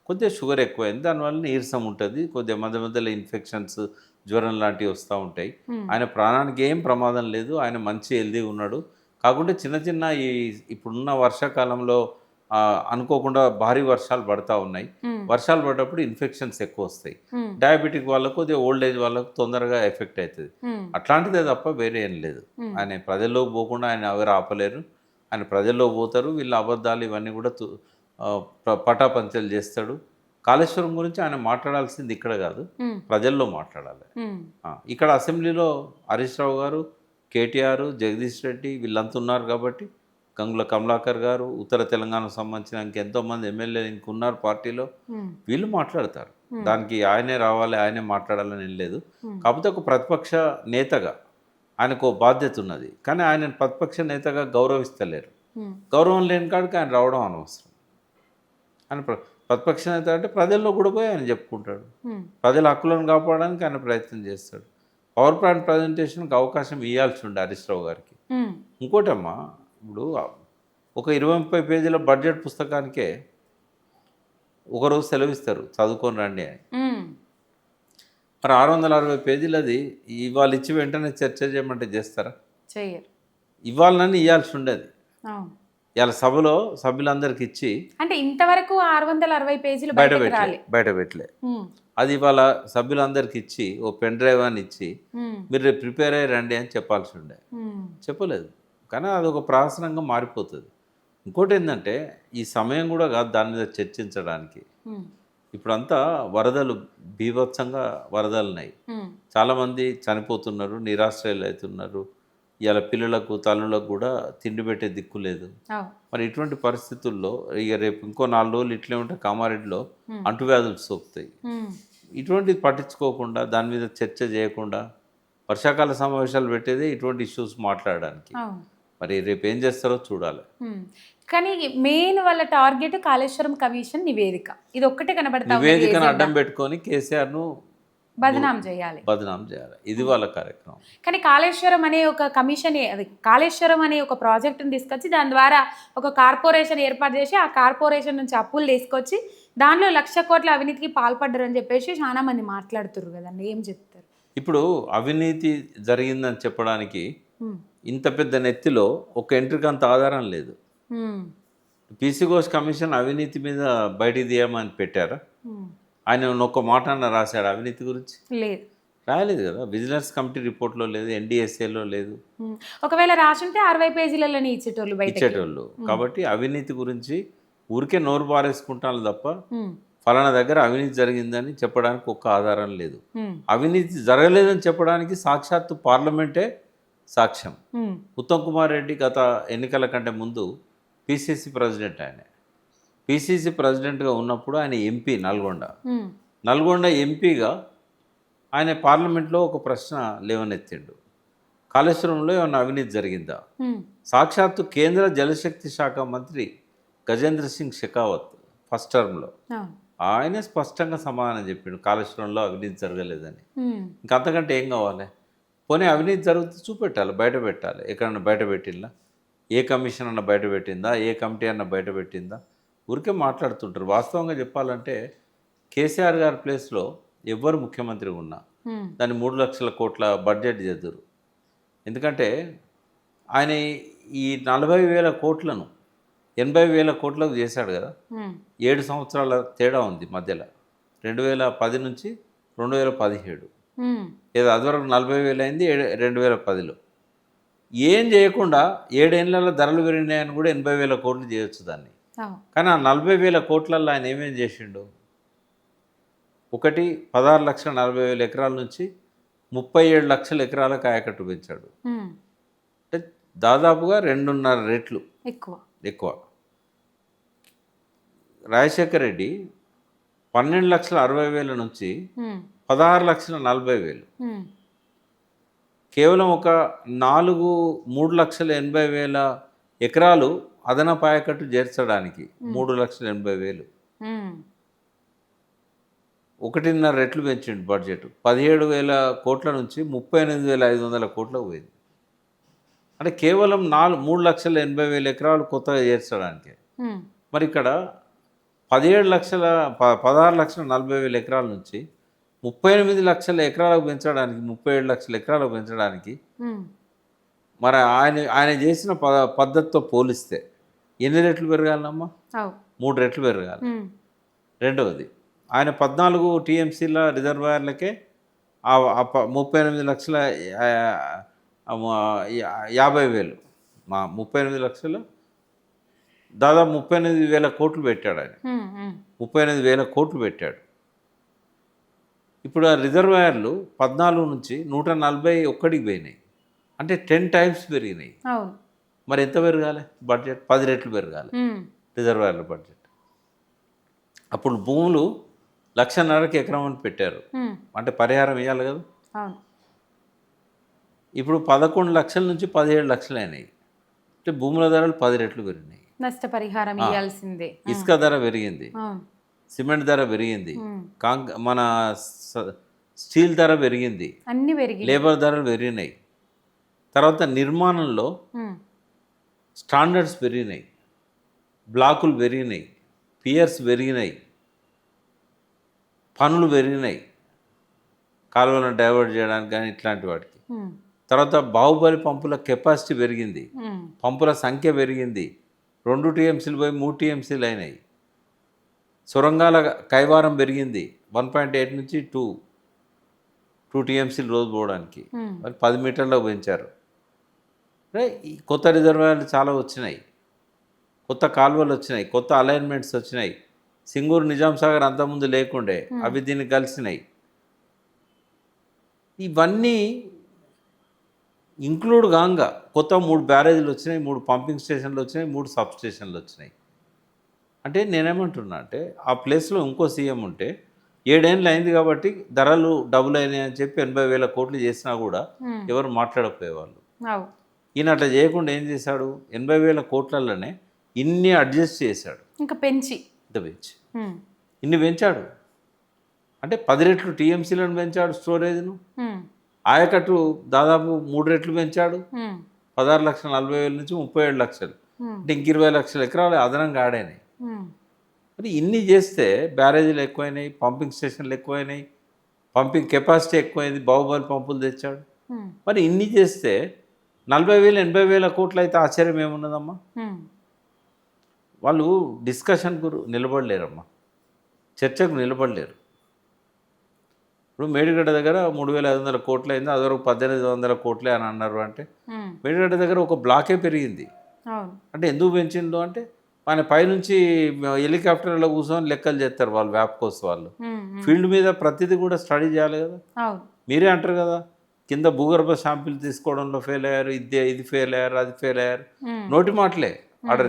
కొద్దిగా షుగర్ ఎక్కువైంది, దానివల్ల నీరసం ఉంటుంది, కొద్దిగా మధ్య మధ్యలో ఇన్ఫెక్షన్స్, జ్వరం లాంటివి వస్తూ ఉంటాయి. ఆయన ప్రాణానికి ఏం ప్రమాదం లేదు, ఆయన మంచి హెల్దీగా ఉన్నాడు. కాకుంటే చిన్న చిన్న ఇప్పుడున్న వర్షాకాలంలో అనుకోకుండా భారీ వర్షాలు పడతా ఉన్నాయి. వర్షాలు పడ్డప్పుడు ఇన్ఫెక్షన్స్ ఎక్కువ వస్తాయి. డయాబెటిక్ వాళ్ళకు, కొద్దిగా ఓల్డ్ ఏజ్ వాళ్ళకు తొందరగా ఎఫెక్ట్ అవుతుంది. అట్లాంటిదే తప్ప వేరే ఏం లేదు. ఆయన ప్రజల్లోకి పోకుండా ఆయన ఎవరు ఆపలేరు. ఆయన ప్రజల్లో పోతారు, వీళ్ళ అబద్ధాలు ఇవన్నీ కూడా పటాపంచలు చేస్తాడు. కాళేశ్వరం గురించి ఆయన మాట్లాడాల్సింది ఇక్కడ కాదు, ప్రజల్లో మాట్లాడాలి. ఇక్కడ అసెంబ్లీలో హరీష్ రావు గారు, కేటీఆర్, జగదీష్ రెడ్డి వీళ్ళంతా ఉన్నారు కాబట్టి, గంగుల కమలాకర్ గారు, ఉత్తర తెలంగాణకు సంబంధించిన ఇంకెంతోమంది ఎమ్మెల్యేలు ఇంకున్నారు పార్టీలో, వీళ్ళు మాట్లాడతారు. దానికి ఆయనే రావాలి, ఆయనే మాట్లాడాలని ఏం లేదు. కాకపోతే ఒక ప్రతిపక్ష నేతగా ఆయనకు బాధ్యత ఉన్నది, కానీ ఆయన ప్రతిపక్ష నేతగా గౌరవిస్తలేరు. గౌరవం లేని కాడికి ఆయన రావడం అనవసరం. ఆయన ప్రతిపక్ష నేత అంటే ప్రజల్లో కూడా పోయి ఆయన చెప్పుకుంటాడు, ప్రజల హక్కులను కాపాడడానికి ఆయన ప్రయత్నం చేస్తాడు. పవర్ పాయింట్ ప్రజెంటేషన్కి అవకాశం ఇవ్వాల్సి ఉండే హరీష్ రావు గారికి. ఇంకోటమ్మా, ఇప్పుడు ఒక 20-30 పేజీల బడ్జెట్ పుస్తకానికే ఒకరోజు సెలవిస్తారు చదువుకొని రండి అని. మరి 660 పేజీలది ఇవాళ ఇచ్చి వెంటనే చర్చ చేయమంటే చేస్తారా? చేయరు. ఇవ్వాలని ఇవ్వాల్సి ఉండేది. ఇలా సభలో సభ్యులందరికి ఇచ్చి అంటే ఇంతవరకు 660 పేజీలు బయట బయటకు పెట్టలే రాలే. బయట పెట్టలే. ఉమ్, అది ఇవాళ సభ్యులందరికి ఇచ్చి ఓ పెన్ డ్రైవ్ అని ఇచ్చి ఉమ్, మీరు రేపు ప్రిపేర్ అయ్యి రండి అని చెప్పాల్సి ఉండే, ఉమ్, చెప్పలేదు. కానీ అది ఒక ప్రహసనంగా మారిపోతుంది. ఇంకోటి ఏంటంటే ఈ సమయం కూడా కాదు దాని మీద చర్చించడానికి. ఉమ్, ఇప్పుడంతా వరదలు బీభత్సంగా వరదలున్నాయి, ఉమ్, చాలామంది చనిపోతున్నారు, నిరాశ్రయులు అవుతున్నారు. ఇలా పిల్లలకు తల్లులకు కూడా తిండి పెట్టే దిక్కు లేదు. అవు, మరి ఇటువంటి పరిస్థితుల్లో ఇక రేపు ఇంకో 4 రోజులు ఇట్లే ఉంటే కామారెడ్డిలో అంటువ్యాధులు సోకుతాయి. ఉమ్, ఇటువంటిది పట్టించుకోకుండా దాని మీద చర్చ చేయకుండా వర్షాకాల సమావేశాలు పెట్టేదే ఇటువంటి ఇష్యూస్ మాట్లాడడానికి. అవు. మరి రేపు ఏం చేస్తారో చూడాలి. ఉమ్. కానీ మెయిన్ వాళ్ళ టార్గెట్ కాళేశ్వరం కమిషన్ నివేదిక, ఇది ఒక్కటే కనబడతా ఉంది. నివేదికను అడ్డం పెట్టుకొని కేసీఆర్ను బదనాం చేయాలి. బదనాం చేయాలి, ఇది వాళ్ళ కార్యక్రమం. కానీ కాళేశ్వరం అనే ఒక కమిషన్, అది కాళేశ్వరం అనే ఒక ప్రాజెక్టుని తీసుకొచ్చి దాని ద్వారా ఒక కార్పొరేషన్ ఏర్పాటు చేసి ఆ కార్పొరేషన్ నుంచి అప్పులు తీసుకొచ్చి దానిలో 1,00,000 కోట్ల అవినీతికి పాల్పడ్డారు అని చెప్పేసి చాలా మంది మాట్లాడుతున్నారు కదండి, ఏం చెప్తారు? ఇప్పుడు అవినీతి జరిగిందని చెప్పడానికి ఉమ్, ఇంత పెద్ద నెత్తిలో ఒక ఎంట్రీకి అంత ఆధారం లేదు. ఉమ్, పీసీ ఘోష్ కమిషన్ అవినీతి మీద బయటికి తీయమని పెట్టారా? ఉమ్. ఆయన ఒక్క మాట అన్న రాశాడు అవినీతి గురించి? లేదు, రాయలేదు కదా. విజిలెన్స్ కమిటీ రిపోర్ట్లో లేదు, ఎన్డీఎస్ఏలో లేదు, ఉమ్. ఒకవేళ రాసుంటే 60 పేజీలలోనే ఇచ్చేటోళ్ళు బయట. ఇచ్చేటోళ్ళు. కాబట్టి అవినీతి గురించి ఊరికే నోరు పారేసుకుంటాను తప్ప ఉమ్, ఫలానా దగ్గర అవినీతి జరిగిందని చెప్పడానికి ఒక్క ఆధారం లేదు. ఉమ్, అవినీతి జరగలేదని చెప్పడానికి సాక్షాత్తు పార్లమెంటే సాక్ష్యం. ఉమ్, ఉత్తమ్ కుమార్ రెడ్డి గత ఎన్నికల కంటే ముందు పిసిసి ప్రెసిడెంట్. ఆయన పిసిసి ప్రెసిడెంట్గా ఉన్నప్పుడు ఆయన ఎంపీ ఉమ్, నల్గొండ ఎంపీగా ఆయన పార్లమెంట్లో ఒక ప్రశ్న లేవనెత్తిండు, కాళేశ్వరంలో ఏమన్నా అవినీతి జరిగిందా? ఉమ్, సాక్షాత్తు కేంద్ర జలశక్తి శాఖ మంత్రి గజేంద్ర సింగ్ షెకావత్ ఫస్ట్ టర్మ్లో అవును. ఆయనే స్పష్టంగా సమాధానం చెప్పిండు కాళేశ్వరంలో అవినీతి జరగలేదని. ఉమ్, ఇంకంతకంటే ఏం కావాలి? పోనీ అవినీతి జరిగితే చూపెట్టాలి, బయట పెట్టాలి. ఎక్కడన్నా బయట పెట్టిందా? ఏ కమిషన్ అన్న బయట పెట్టిందా? ఏ కమిటీ అన్న బయట పెట్టిందా? ఊరికే మాట్లాడుతుంటారు. వాస్తవంగా చెప్పాలంటే కేసీఆర్ గారి ప్లేస్లో ఎవ్వరు ముఖ్యమంత్రి ఉన్నా ఉమ్, దాన్ని 3,00,000 కోట్ల బడ్జెట్ చేద్దరు. ఎందుకంటే ఆయన ఈ 40,000 కోట్లను 80,000 కోట్లకు చేశాడు కదా. ఉమ్, 7 సంవత్సరాల తేడా ఉంది మధ్యలో, 2010 నుంచి 2017. ఉమ్, ఏదో అదివరకు 40,000 అయింది 2010లో. ఏం చేయకుండా 7 ఏళ్ళలో ధరలు పెరిగినాయని కూడా 80,000 కోట్లు చేయొచ్చు దాన్ని. అవును. కానీ ఆ 40,000 కోట్లలో ఆయన ఏమేం చేసిండు? ఒకటి 16,40,000 ఎకరాల నుంచి 37 లక్షల ఎకరాలకు ఆయకట్టు పెంచాడు. ఉమ్, అంటే దాదాపుగా 2.5 రెట్లు ఎక్కువ. రాజశేఖర్ రెడ్డి 12,60,000 నుంచి ఉమ్, 16,40,000. ఉమ్, కేవలం ఒక 3,80,000 ఎకరాలు అదనపు ఆయకట్టు చేర్చడానికి 3,80,000. ఉమ్, 1.5 రెట్లు పెంచిండు బడ్జెట్. 17,000 కోట్ల నుంచి 38,500 కోట్లకు పోయింది. అంటే కేవలం 3,80,000 ఎకరాలు కొత్తగా చేర్చడానికి. ఉమ్, మరి ఇక్కడ 16,40,000 ఎకరాల నుంచి 38 లక్షల ఎకరాలకు పెంచడానికి, 37 లక్షల ఎకరాలకు పెంచడానికి ఉమ్, మరి ఆయన చేసిన పద్ధతితో పోలిస్తే ఎన్ని రెట్లు పెరగాలమ్మా? అవు. 3 రెట్లు పెరగాలి. ఉమ్, రెండవది, ఆయన 14 టీఎంసీల రిజర్వాయర్లకే 38 లక్షల 50,000 38 లక్షల దాదాపు 38,000 కోట్లు పెట్టాడు ఆయన. ఉమ్, ఉమ్, 38,000 కోట్లు పెట్టాడు. ఇప్పుడు ఆ రిజర్వాయర్లు 14 నుంచి 141కి పోయినాయి. అంటే 10 టైమ్స్ పెరిగినాయి. అవును. మరి ఎంత పెరగాలి బడ్జెట్? 10 రెట్లు పెరగాలి ఉమ్, రిజర్వాయర్ల బడ్జెట్. అప్పుడు భూములు 1,50,000 ఎకరం అని పెట్టారు. ఉమ్, అంటే పరిహారం ఇవ్వాలి కదా. అవును. ఇప్పుడు 11 లక్షల నుంచి 17 లక్షలు అయినాయి. అంటే భూముల ధరలు 10 రెట్లు పెరిగినాయి. నష్టపరిహారం ఇవ్వాల్సిందే. ఇసుక ధర పెరిగింది, అవును. సిమెంట్ ధర పెరిగింది, ఉమ్, మన స్టీల్ ధర పెరిగింది, అన్ని పెరిగి. లేబర్ ధరలు పెరిగినాయి. తర్వాత నిర్మాణంలో ఉమ్, స్టాండర్డ్స్ పెరిగినాయి, బ్లాకులు పెరిగినాయి, పియర్స్ పెరిగినాయి, పనులు పెరిగినాయి, కాలువలను డైవర్ట్ చేయడానికి కానీ ఇట్లాంటి వాటికి. ఉమ్, తర్వాత బాహుబలి పంపుల కెపాసిటీ పెరిగింది, ఉమ్, పంపుల సంఖ్య పెరిగింది, 2 టీఎంసీలు పోయి 3 టీఎంసీలు అయినాయి. సొరంగాల కైవారం పెరిగింది 1.8 నుంచి 2 టీఎంసీలు రోజు పోవడానికి. మరి 10 మీటర్లకు పెంచారు. ఈ కొత్త రిజర్వాయర్లు చాలా వచ్చినాయి, కొత్త కాలువలు వచ్చినాయి, కొత్త అలైన్మెంట్స్ వచ్చినాయి. సింగూరు నిజాం సాగర్ అంతకుముందు లేకుండే, అవి దీనికి కలిసినాయి. ఇవన్నీ ఇంక్లూడ్ కాగా కొత్త 3 బ్యారేజీలు వచ్చినాయి, 3 పంపింగ్ స్టేషన్లు వచ్చినాయి, 3 సబ్ స్టేషన్లు వచ్చినాయి. అంటే నేనేమంటున్నా అంటే ఆ ప్లేస్లో ఇంకో సీఎం ఉంటే 7 ఏళ్ళు అయింది కాబట్టి ధరలు డబుల్ అయినాయి అని చెప్పి 80,000 కోట్లు చేసినా కూడా ఎవరు మాట్లాడకపోయేవాళ్ళు. ఈయన అట్లా చేయకుండా ఏం చేశాడు, 80,000 కోట్లలోనే ఇన్ని అడ్జస్ట్ చేశాడు. ఇంకా పెంచి ఇన్ని పెంచాడు. అంటే 10 రెట్లు టీఎంసీలను పెంచాడు, స్టోరేజ్ను. ఆయకట్టు దాదాపు 3 రెట్లు పెంచాడు, 16,40,000 నుంచి 37 లక్షలు. అంటే ఇంక 20 లక్షల ఎకరాలు అదనంగా ఆడైనాయి. మరి ఇన్ని చేస్తే బ్యారేజీలు ఎక్కువైనాయి, పంపింగ్ స్టేషన్లు ఎక్కువైనాయి, పంపింగ్ కెపాసిటీ ఎక్కువైంది, బాహుబలి పంపులు తెచ్చాడు. మరి ఇన్ని చేస్తే 40,000 80,000 కోట్లు అయితే ఆశ్చర్యం ఏమున్నదమ్మా. వాళ్ళు డిస్కషన్కు నిలబడలేరమ్మా, చర్చకు నిలబడలేరు. ఇప్పుడు మేడిగడ్డ దగ్గర 3,500 కోట్లు అయింది, అదొక 1,800 కోట్లే అని అన్నారు. అంటే మేడిగడ్డ దగ్గర ఒక బ్లాకే పెరిగింది. అంటే ఎందుకు పెంచిందో అంటే ఆయన పైనుంచి హెలికాప్టర్లో కూర్చొని లెక్కలు చేస్తారు వాళ్ళు, వ్యాప్కోస్ వాళ్ళు. ఫీల్డ్ మీద ప్రతిదీ కూడా స్టడీ చేయాలి కదా. మీరే అంటారు కదా, కింద భూగర్భ శాంపిల్ తీసుకోవడంలో ఫెయిల్ అయ్యారు, ఇది ఫెయిల్ అయ్యారు, అది ఫెయిల్ అయ్యారు. నోటి మాటలే, ఆడ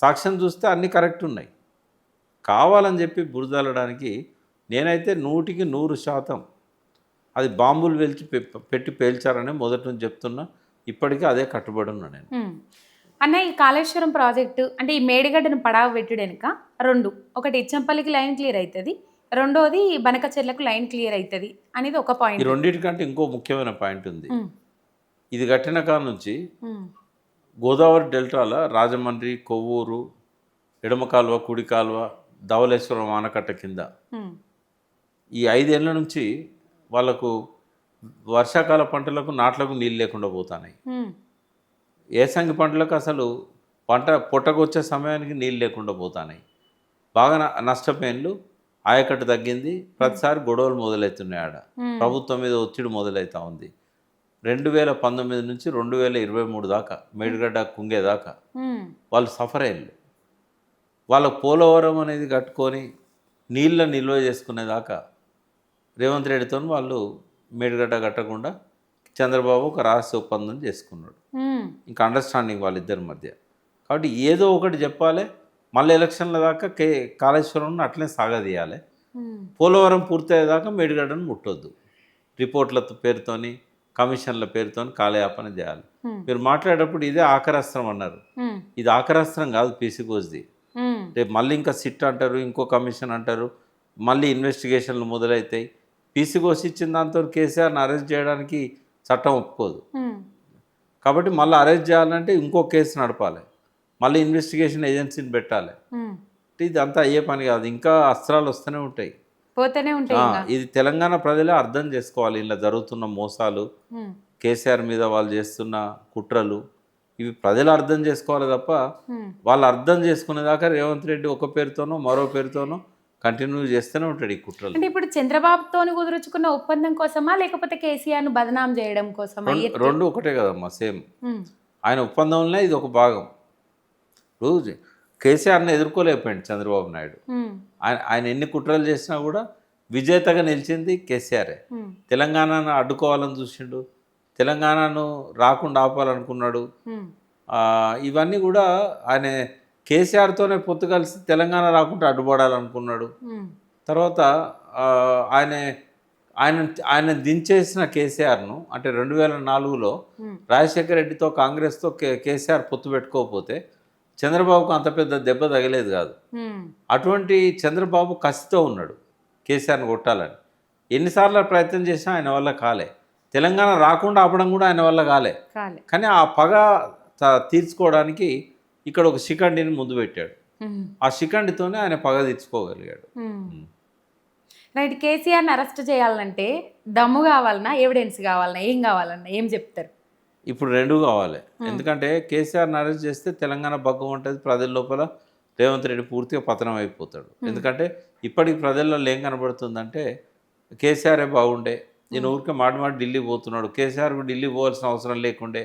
సాక్ష్యం చూస్తే అన్నీ కరెక్ట్ ఉన్నాయి. కావాలని చెప్పి బురదలడానికి నేనైతే 100కి 100% అది బాంబులు పెట్టి పేల్చారని మొదటి నుంచి చెప్తున్నా. ఇప్పటికీ అదే కట్టుబడి ఉన్నా నేను. అన్న, ఈ కాళేశ్వరం ప్రాజెక్టు అంటే ఈ మేడిగడ్డను పడావ పెట్టుడెనక 2, ఒకటి ఇచ్చంపల్లికి లైన్ క్లియర్ అవుతుంది, రెండోది బనకచెర్లకు లైన్ క్లియర్ అవుతుంది అనేది ఒక పాయింట్. ఈ రెండింటికంటే ఇంకో ముఖ్యమైన పాయింట్ ఉంది. ఇది కట్టిన కాడ నుంచి గోదావరి డెల్టాల రాజమండ్రి, కొవ్వూరు, ఎడమ కాలువ, కుడి కాలువ, ధవళేశ్వరం ఆనకట్ట కింద ఈ 5 ఏళ్ళ నుంచి వాళ్ళకు వర్షాకాల పంటలకు నాట్లకు నీళ్ళు లేకుండా పోతున్నాయి. ఏసంగి పంటలకు అసలు పంట పొట్టకొచ్చే సమయానికి నీళ్ళు లేకుండా పోతున్నాయి. బాగా నష్టపోయినలు, ఆయకట్టు తగ్గింది, ప్రతిసారి గొడవలు మొదలవుతున్నాయి. ఆడ ప్రభుత్వం మీద ఒత్తిడి మొదలవుతూ ఉంది. 2019 నుంచి 2023 దాకా మేడిగడ్డ కుంగేదాకా వాళ్ళు సఫర్ అయ్యారు. వాళ్ళ పోలవరం అనేది కట్టుకొని నీళ్ళ నిల్వ చేసుకునేదాకా రేవంత్ రెడ్డితో వాళ్ళు మేడిగడ్డ కట్టకుండా చంద్రబాబు ఒక రహస్య ఒప్పందం చేసుకున్నాడు. ఇంకా అండర్స్టాండింగ్ వాళ్ళిద్దరి మధ్య. కాబట్టి ఏదో ఒకటి చెప్పాలి, మళ్ళీ ఎలక్షన్ల దాకా కాళేశ్వరం అట్లనే సాగదీయాలి. పోలవరం పూర్తయ్యేదాకా మేడిగడ్డను ముట్టొద్దు. రిపోర్ట్ల పేరుతోని, కమిషన్ల పేరుతో కాలయాపన చేయాలి. మీరు మాట్లాడేటప్పుడు ఇదే ఆఖరాస్త్రం అన్నారు. ఇది ఆఖరాస్త్రం కాదు, పీసీకోజ్ది. రేపు మళ్ళీ ఇంకా సిట్ అంటారు, ఇంకో కమిషన్ అంటారు, మళ్ళీ ఇన్వెస్టిగేషన్లు మొదలవుతాయి. పీసీకోస్ ఇచ్చిన దాంతో కేసీఆర్ని అరెస్ట్ చేయడానికి చట్టం ఒప్పుకోదు. కాబట్టి మళ్ళీ అరెస్ట్ చేయాలంటే ఇంకో కేసు నడపాలి, మళ్ళీ ఇన్వెస్టిగేషన్ ఏజెన్సీని పెట్టాలి. ఇది అంతా అయ్యే పని కాదు, ఇంకా అస్త్రాలు వస్తూనే ఉంటాయి, పోతూనే ఉంటాయి. ఇది తెలంగాణ ప్రజలే అర్థం చేసుకోవాలి. ఇలా జరుగుతున్న మోసాలు, కేసీఆర్ మీద వాళ్ళు చేస్తున్న కుట్రలు, ఇవి ప్రజలు అర్థం చేసుకోవాలి తప్ప వాళ్ళు అర్థం చేసుకునేదాకా రేవంత్ రెడ్డి ఒక పేరుతోనో మరో పేరుతోనో కంటిన్యూ చేస్తూనే ఉంటాడు ఈ కుట్రలు. అంటే ఇప్పుడు చంద్రబాబుతో కుదుర్చుకున్న ఒప్పందం కోసమా, లేకపోతే కేసీఆర్ను బదనాం చేయడం కోసమా? రెండు ఒకటే కదమ్మా, సేమ్. ఆయన ఒప్పందంలో ఇది ఒక భాగం. రోజు కేసీఆర్ని ఎదుర్కోలేకపోయాడు చంద్రబాబు నాయుడు. ఆయన ఎన్ని కుట్రలు చేసినా కూడా విజేతగా నిలిచింది కేసీఆరే. తెలంగాణను అడ్డుకోవాలని చూసిండు, తెలంగాణను రాకుండా ఆపాలనుకున్నాడు. ఇవన్నీ కూడా ఆయన కేసీఆర్తోనే పొత్తు కలిసి తెలంగాణ రాకుండా అడ్డుపడాలనుకున్నాడు. తర్వాత ఆయన దించేసిన కేసీఆర్ను, అంటే 2004లో రాజశేఖర రెడ్డితో కాంగ్రెస్తో కేసీఆర్ పొత్తు పెట్టుకోకపోతే చంద్రబాబుకు అంత పెద్ద దెబ్బ తగలేదు కాదు. అటువంటి చంద్రబాబు కసితో ఉన్నాడు కేసీఆర్ని కొట్టాలని. ఎన్నిసార్లు ప్రయత్నం చేసినా ఆయన వల్ల కాలే. తెలంగాణ రాకుండా ఆపడం కూడా ఆయన వల్ల కాలే. కానీ ఆ పగ తీర్చుకోవడానికి ఇక్కడ ఒక శిఖండిని ముందు పెట్టాడు. ఆ శిఖండితోనే ఆయన పగ తీర్చుకోగలిగాడు. రైట్. కేసీఆర్ని అరెస్ట్ చేయాలంటే దమ్ము కావాలన్నా, ఎవిడెన్స్ కావాలన్నా, ఏం కావాలన్నా ఏం చెప్తారు? ఇప్పుడు రెండు కావాలి. ఎందుకంటే కేసీఆర్ని అరెస్ట్ చేస్తే తెలంగాణ భగ్గం ఉంటుంది, ప్రజల లోపల రేవంత్ రెడ్డి పూర్తిగా పతనం అయిపోతాడు. ఎందుకంటే ఇప్పటికి ప్రజల్లో ఏం కనబడుతుందంటే కేసీఆరే బాగుండే, నేను ఊరికే మాట ఢిల్లీ పోతున్నాడు, కేసీఆర్కు ఢిల్లీ పోవాల్సిన అవసరం లేకుండే,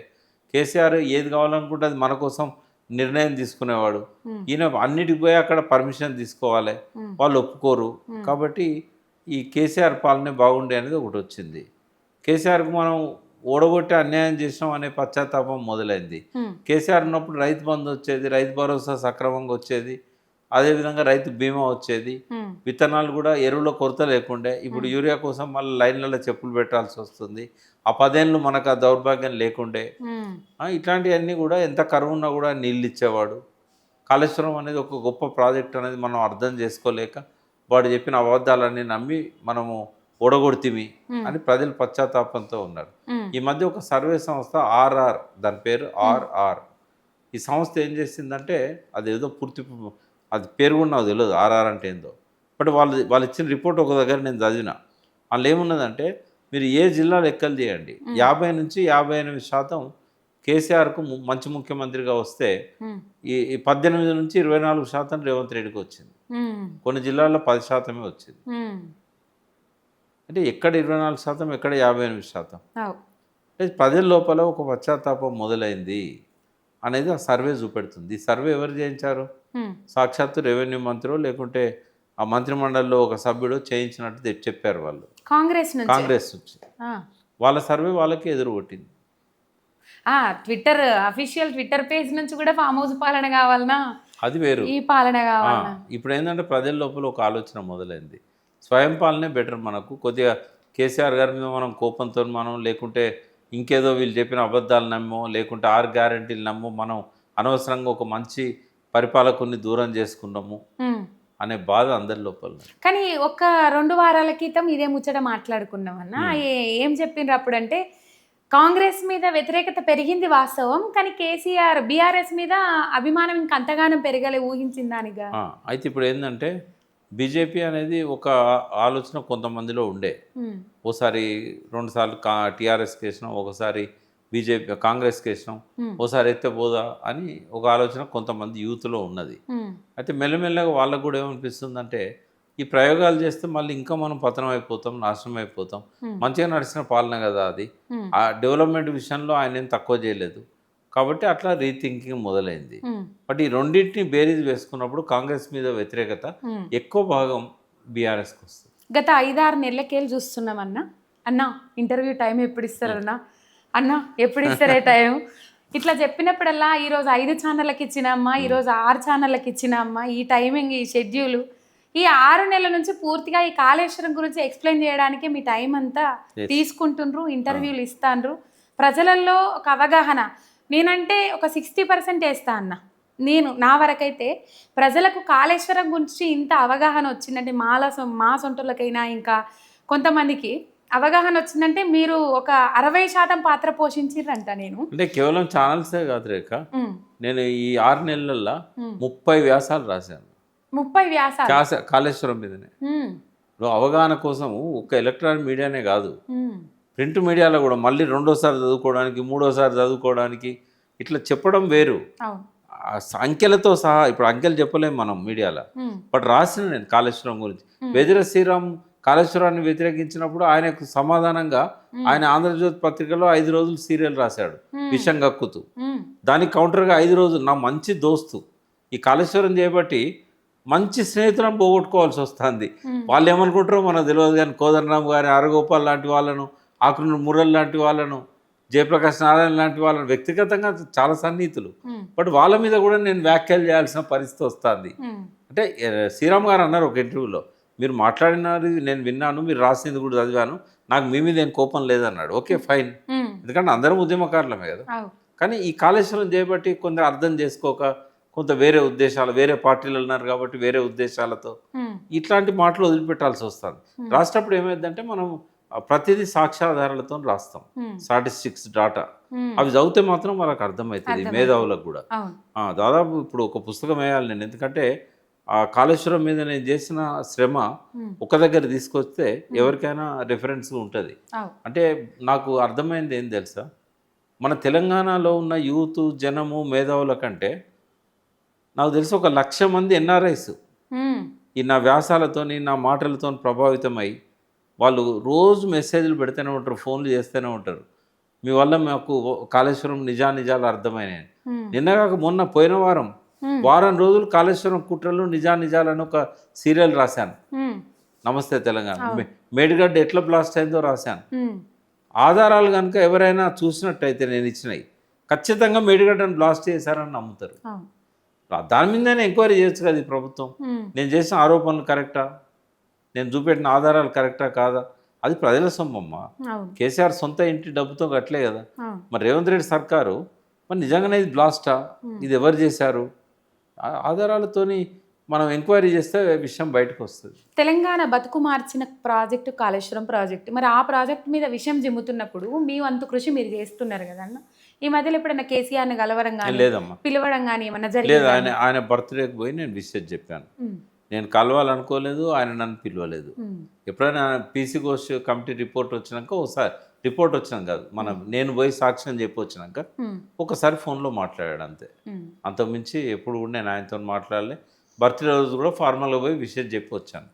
కేసీఆర్ ఏది కావాలనుకుంటే అది మన కోసం నిర్ణయం తీసుకునేవాడు, ఈయన అన్నిటికి పోయి అక్కడ పర్మిషన్ తీసుకోవాలి, వాళ్ళు ఒప్పుకోరు. కాబట్టి ఈ కేసీఆర్ పాలనే బాగుండే అనేది ఒకటి వచ్చింది. కేసీఆర్కు మనం ఓడగొట్టి అన్యాయం చేసినాం అనే పశ్చాత్తాపం మొదలైంది. కేసీఆర్ ఉన్నప్పుడు రైతు బంధు వచ్చేది, రైతు భరోసా సక్రమంగా వచ్చేది, అదేవిధంగా రైతు బీమా వచ్చేది, విత్తనాలు కూడా ఎరువుల కొరత లేకుండే. ఇప్పుడు యూరియా కోసం మళ్ళీ లైన్లలో చెప్పులు పెట్టాల్సి వస్తుంది. ఆ 10 ఏళ్ళు మనకు ఆ దౌర్భాగ్యం లేకుండే. ఇట్లాంటివన్నీ కూడా ఎంత కరువు ఉన్నా కూడా నీళ్ళు ఇచ్చేవాడు. కాళేశ్వరం అనేది ఒక గొప్ప ప్రాజెక్ట్ అనేది మనం అర్థం చేసుకోలేక వాడు చెప్పిన అబద్ధాలన్నీ నమ్మి మనము ఓడగొడితిమి అని ప్రజలు పశ్చాత్తాపంతో ఉన్నారు. ఈ మధ్య ఒక సర్వే సంస్థ ఆర్ఆర్, దాని పేరు ఆర్ఆర్, ఈ సంస్థ ఏం చేసిందంటే అదేదో పూర్తి అది పేరు కూడా నాకు తెలియదు ఆర్ఆర్ అంటే ఏందో, బట్ వాళ్ళు ఇచ్చిన రిపోర్ట్ ఒక దగ్గర నేను చదివిన. వాళ్ళు ఏమున్నదంటే మీరు ఏ జిల్లా లెక్కలు చేయండి, 50 నుంచి 58% కేసీఆర్కు మంచి ముఖ్యమంత్రిగా వస్తే ఈ 18 నుంచి 24% రేవంత్ రెడ్డికి వచ్చింది. కొన్ని జిల్లాల్లో 10% వచ్చింది. అంటే ఎక్కడ 24%, ఎక్కడ 58%. ప్రజల లోపల ఒక పశ్చాత్తాపం మొదలైంది అనేది ఆ సర్వే చూపెడుతుంది. ఈ సర్వే ఎవరు చేయించారు? సాక్షాత్తు రెవెన్యూ మంత్రో లేకుంటే ఆ మంత్రిమండలిలో ఒక సభ్యుడు చేయించినట్టు చెప్పారు వాళ్ళు, కాంగ్రెస్ నుంచి. వాళ్ళ సర్వే వాళ్ళకి ఎదురు కొట్టింది. ట్విట్టర్ అఫీషియల్ ట్విట్టర్ పేజ్ నుంచి కూడా ఫామ్ హౌస్ పాలన కావాలన్నా అది వేరు, ఈ పాలన కావాలన్నా. ఇప్పుడు ఏంటంటే ప్రజల లోపల ఒక ఆలోచన మొదలైంది, స్వయం పాలనే బెటర్ మనకు. కొద్దిగా కేసీఆర్ గారి మీద మనం కోపంతో మనం లేకుంటే ఇంకేదో వీళ్ళు చెప్పిన అబద్ధాలు నమ్మో లేకుంటే 6 గ్యారెంటీలు నమ్మో మనం అనవసరంగా ఒక మంచి పరిపాలకుని దూరం చేసుకున్నాము అనే బాధ అందరి లోపల. కానీ ఒక 2 వారాల క్రితం ఇదే ముచ్చట మాట్లాడుకున్నాం అన్న. ఏం చెప్పిండ్రు అప్పుడు అంటే కాంగ్రెస్ మీద వ్యతిరేకత పెరిగింది వాస్తవం, కానీ కేసీఆర్ బీఆర్ఎస్ మీద అభిమానం ఇంకా అంతగానం పెరగలే ఊహించిన దానిగా. అయితే ఇప్పుడు ఏంటంటే బీజేపీ అనేది ఒక ఆలోచన కొంతమందిలో ఉండే, ఓసారి 2 సార్లు టీఆర్ఎస్కి వేసినాం, ఒకసారి బీజేపీ కాంగ్రెస్కి వేసినాం, ఓసారి ఎత్తే పోదా అని ఒక ఆలోచన కొంతమంది యూత్లో ఉన్నది. అయితే మెల్లమెల్లగా వాళ్ళకు కూడా ఏమనిపిస్తుందంటే ఈ ప్రయోగాలు చేస్తే మళ్ళీ ఇంకా మనం పతనం అయిపోతాం, నాశనం అయిపోతాం. మంచిగా నడిచిన పాలన కదా అది, ఆ డెవలప్మెంట్ విషయంలో ఆయన ఏం తక్కువ చేయలేదు కాబట్టి అట్లా రీథింకింగ్ మొదలైంది. బట్ ఈ రెండింటిని బేరీజ్ వేసుకున్నప్పుడు కాంగ్రెస్ మీద వ్యతిరేకత ఎక్కువ భాగం బీఆర్ఎస్కి వస్తుంది. గత 5-6 నెలలకేళ్ళు చూస్తున్నాం అన్న ఇంటర్వ్యూ టైం ఎప్పుడు ఇస్తారన్నా, అన్న ఎప్పుడు ఇస్తారే టైం, ఇట్లా చెప్పినప్పుడల్లా ఈరోజు 5 ఛానళ్ళకి ఇచ్చినమ్మా, ఈరోజు 6 ఛానళ్ళకి ఇచ్చినమ్మా, ఈ టైమింగ్ ఈ షెడ్యూల్, ఈ 6 నెలల నుంచి పూర్తిగా ఈ కాళేశ్వరం గురించి ఎక్స్ప్లెయిన్ చేయడానికి మీ టైం అంతా తీసుకుంటుండ్రు, ఇంటర్వ్యూలు ఇస్తాండ్రు. ప్రజలలో ఒక అవగాహన, నేనంటే ఒక 60% వేస్తా అన్న. నా వరకైతే ప్రజలకు కాళేశ్వరం గురించి ఇంత అవగాహన వచ్చిందంటే మా సొంటలకైనా ఇంకా కొంతమందికి అవగాహన వచ్చిందంటే మీరు ఒక 60% పాత్ర పోషించిర్రంట. నేను అంటే కేవలం ఛానల్సే కాదు రేఖ, నేను ఈ 6 నెలల్లో 30 వ్యాసాలు రాశాను. 30 వ్యాసాలు కాళేశ్వరం మీదనే. అవగాహన కోసం ఒక ఎలక్ట్రానిక్ మీడియానే కాదు, ప్రింట్ మీడియాలో కూడా మళ్ళీ 2వ సారి చదువుకోవడానికి 3వ సారి చదువుకోవడానికి ఇట్లా చెప్పడం వేరు. అంకెలతో సహా, ఇప్పుడు అంకెలు చెప్పలేము మనం మీడియాలో, బట్ రాసిన నేను కాళేశ్వరం గురించి. బెదిర శ్రీరామ్ కాళేశ్వరాన్ని వ్యతిరేకించినప్పుడు ఆయనకు సమాధానంగా ఆయన ఆంధ్రజ్యోతి పత్రికలో 5 రోజులు సీరియల్ రాశాడు విషం కక్కుతూ. దానికి కౌంటర్గా 5 రోజులు నా మంచి దోస్తు ఈ కాళేశ్వరం చేయబట్టి మంచి స్నేహితులను పోగొట్టుకోవాల్సి వస్తుంది. వాళ్ళు ఏమనుకుంటారో మనకు తెలియదు, కానీ కోదండరామ్ గారి, అరగోపాల్ లాంటి వాళ్ళను, ఆకునూరు మురళి లాంటి వాళ్ళను, జయప్రకాష్ నారాయణ లాంటి వాళ్ళను వ్యక్తిగతంగా చాలా సన్నిహితులు, బట్ వాళ్ళ మీద కూడా నేను వ్యాఖ్యలు చేయాల్సిన పరిస్థితి వస్తుంది. అంటే శ్రీరామ్ గారు అన్నారు ఒక ఇంటర్వ్యూలో, మీరు మాట్లాడినది నేను విన్నాను, మీరు రాసింది కూడా చదివాను, నాకు మీ మీద ఏం కోపం లేదన్నాడు. ఓకే ఫైన్, ఎందుకంటే అందరం ఉద్యమకారులమే కదా. కానీ ఈ కాళేశ్వరం చేయబట్టి కొందరు అర్థం చేసుకోక కొంత వేరే ఉద్దేశాలు, వేరే పార్టీలు ఉన్నారు కాబట్టి వేరే ఉద్దేశాలతో ఇట్లాంటి మాటలు వదిలిపెట్టాల్సి వస్తుంది. రాసేటప్పుడు ఏమైందంటే మనం ప్రతిదీ సాక్ష్యాధారాలతో రాస్తాం, స్టాటిస్టిక్స్ డాటా, అవి చదివితే మాత్రం మనకు అర్థమవుతుంది మేధావులకు కూడా. దాదాపు ఇప్పుడు ఒక పుస్తకం వేయాలి నేను, ఎందుకంటే ఆ కాళేశ్వరం మీద నేను చేసిన శ్రమ ఒక దగ్గర తీసుకొస్తే ఎవరికైనా రిఫరెన్స్ ఉంటుంది. అంటే నాకు అర్థమైంది ఏం తెలుసా, మన తెలంగాణలో ఉన్న యూత్ జనము మేధావుల కంటే నాకు తెలిసి 1,00,000 మంది ఎన్ఆర్ఐస్ ఈ నా వ్యాసాలతోని నా మాటలతో ప్రభావితమై వాళ్ళు రోజు మెసేజ్లు పెడుతూనే ఉంటారు, ఫోన్లు చేస్తూనే ఉంటారు. మీ వల్ల మాకు కాళేశ్వరం నిజాలు అర్థమైనాయి. నిన్నగాక మొన్న పోయిన వారం రోజులు కాళేశ్వరం కుట్రలు నిజాలని ఒక సీరియల్ రాశాను. నమస్తే తెలంగాణ. మేడిగడ్డ ఎట్లా బ్లాస్ట్ అయిందో రాశాను. ఆధారాలు కనుక ఎవరైనా చూసినట్టయితే నేను ఇచ్చినవి ఖచ్చితంగా మేడిగడ్డను బ్లాస్ట్ చేశారని నమ్ముతారు. దాని మీదనే ఎంక్వైరీ చేయొచ్చు కదా ఈ ప్రభుత్వం. నేను చేసిన ఆరోపణలు కరెక్టా, నేను చూపెట్టిన ఆధారాలు కరెక్టా కాదా? అది ప్రజల సొమ్మమ్మ. కేసీఆర్ సొంత ఇంటి డబ్బుతో కట్టలే కదా. మరి రేవంత్ రెడ్డి సర్కారు మరి నిజంగానే ఇది బ్లాస్టా, ఇది ఎవరు చేశారు, ఆధారాలతోని మనం ఎంక్వైరీ చేస్తే విషయం బయటకు వస్తుంది. తెలంగాణ బతుకు మార్చిన ప్రాజెక్టు కాళేశ్వరం ప్రాజెక్టు. మరి ఆ ప్రాజెక్టు మీద విషయం జిమ్ముతున్నప్పుడు మీ వంతు కృషి మీరు చేస్తున్నారు కదన్న. ఈ మధ్యలో ఎప్పుడైనా కేసీఆర్ని కలవడం కానీ లేదమ్మా, పిలవడం కానీ ఏమన్నా లేదు. జరిగింది? ఆయన బర్త్డేకి పోయి నేను విషయం చెప్పాను. నేను కలవాలనుకోలేదు, ఆయన నన్ను పిలవలేదు. ఎప్పుడైనా పీసీ ఘోష్ కమిటీ రిపోర్ట్ వచ్చినాక ఒకసారి రిపోర్ట్ వచ్చినాక కాదు, నేను పోయి సాక్ష్యం చెప్పి వచ్చినాక ఒకసారి ఫోన్లో మాట్లాడాడు అంతే. అంతకుమించి ఎప్పుడు కూడా నేను ఆయనతో మాట్లాడలే. బర్త్డే రోజు కూడా ఫార్మల్గా పోయి విషయం చెప్పి వచ్చాను.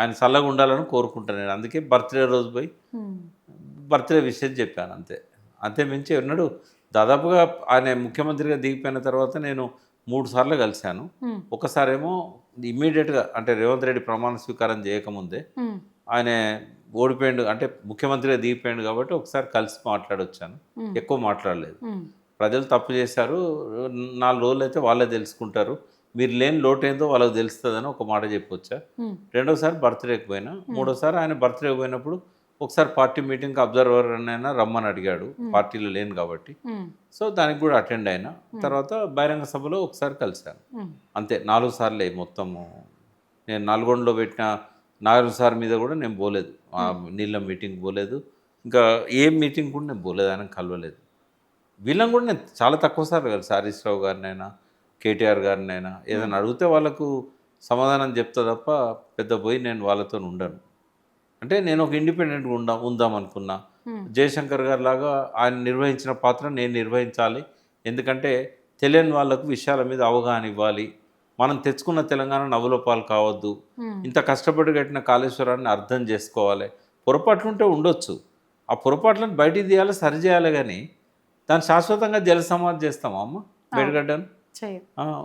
ఆయన చల్లగా ఉండాలని కోరుకుంటాను నేను. అందుకే బర్త్డే రోజు పోయి బర్త్డే విషయం చెప్పాను అంతే. అంతే మించి ఎన్నడూ దాదాపుగా ఆయన ముఖ్యమంత్రిగా దిగిపోయిన తర్వాత నేను 3 సార్లు కలిశాను. ఒకసారేమో ఇమ్మీడియట్గా అంటే రేవంత్ రెడ్డి ప్రమాణ స్వీకారం చేయకముందే ఆయన ఓడిపోయిండు అంటే ముఖ్యమంత్రిగా దిగిపోయిండు కాబట్టి ఒకసారి కలిసి మాట్లాడొచ్చాను. ఎక్కువ మాట్లాడలేదు. ప్రజలు తప్పు చేశారు, 4 రోజులు అయితే వాళ్ళే తెలుసుకుంటారు, మీరు లేని లోటు ఏందో వాళ్ళకి తెలుస్తుందని ఒక మాట చెప్పొచ్చా. రెండోసారి బర్త్డేకి పోయినా. మూడోసారి ఆయన బర్త్డేకి పోయినప్పుడు ఒకసారి పార్టీ మీటింగ్కి అబ్జర్వర్ అయినా రమ్మని అడిగాడు, పార్టీలో లేను కాబట్టి. సో దానికి కూడా అటెండ్ అయినా. తర్వాత బహిరంగ సభలో ఒకసారి కలిశాను అంతే. 4 సార్లే మొత్తము. నేను నల్గొండలో పెట్టిన నాగార్జున సార్ మీద కూడా నేను పోలేదు, నీళ్ళ మీటింగ్ పోలేదు, ఇంకా ఏం మీటింగ్ కూడా నేను పోలేదు, ఆయన కలవలేదు. వీళ్ళని కూడా నేను చాలా తక్కువ సార్లు కలిసి హరీష్ రావు గారినైనా కేటీఆర్ గారినైనా ఏదైనా అడిగితే వాళ్ళకు సమాధానం చెప్తా తప్ప పెద్ద పోయి నేను వాళ్ళతో ఉండను. అంటే నేను ఒక ఇండిపెండెంట్గా ఉందాం అనుకున్నా. జయశంకర్ గారి లాగా ఆయన నిర్వహించిన పాత్ర నేను నిర్వహించాలి. ఎందుకంటే తెలియని వాళ్ళకు విషయాల మీద అవగాహన ఇవ్వాలి. మనం తెచ్చుకున్న తెలంగాణ నవ్వులపాలు కావద్దు. ఇంత కష్టపడి కట్టిన కాళేశ్వరాన్ని అర్థం చేసుకోవాలి. పొరపాట్లు ఉంటే ఉండొచ్చు, ఆ పొరపాట్లను బయటికి తీయాలి, సరిచేయాలి. కానీ దాన్ని శాశ్వతంగా జల సమాధి చేస్తామా అమ్మ మేడిగడ్డను?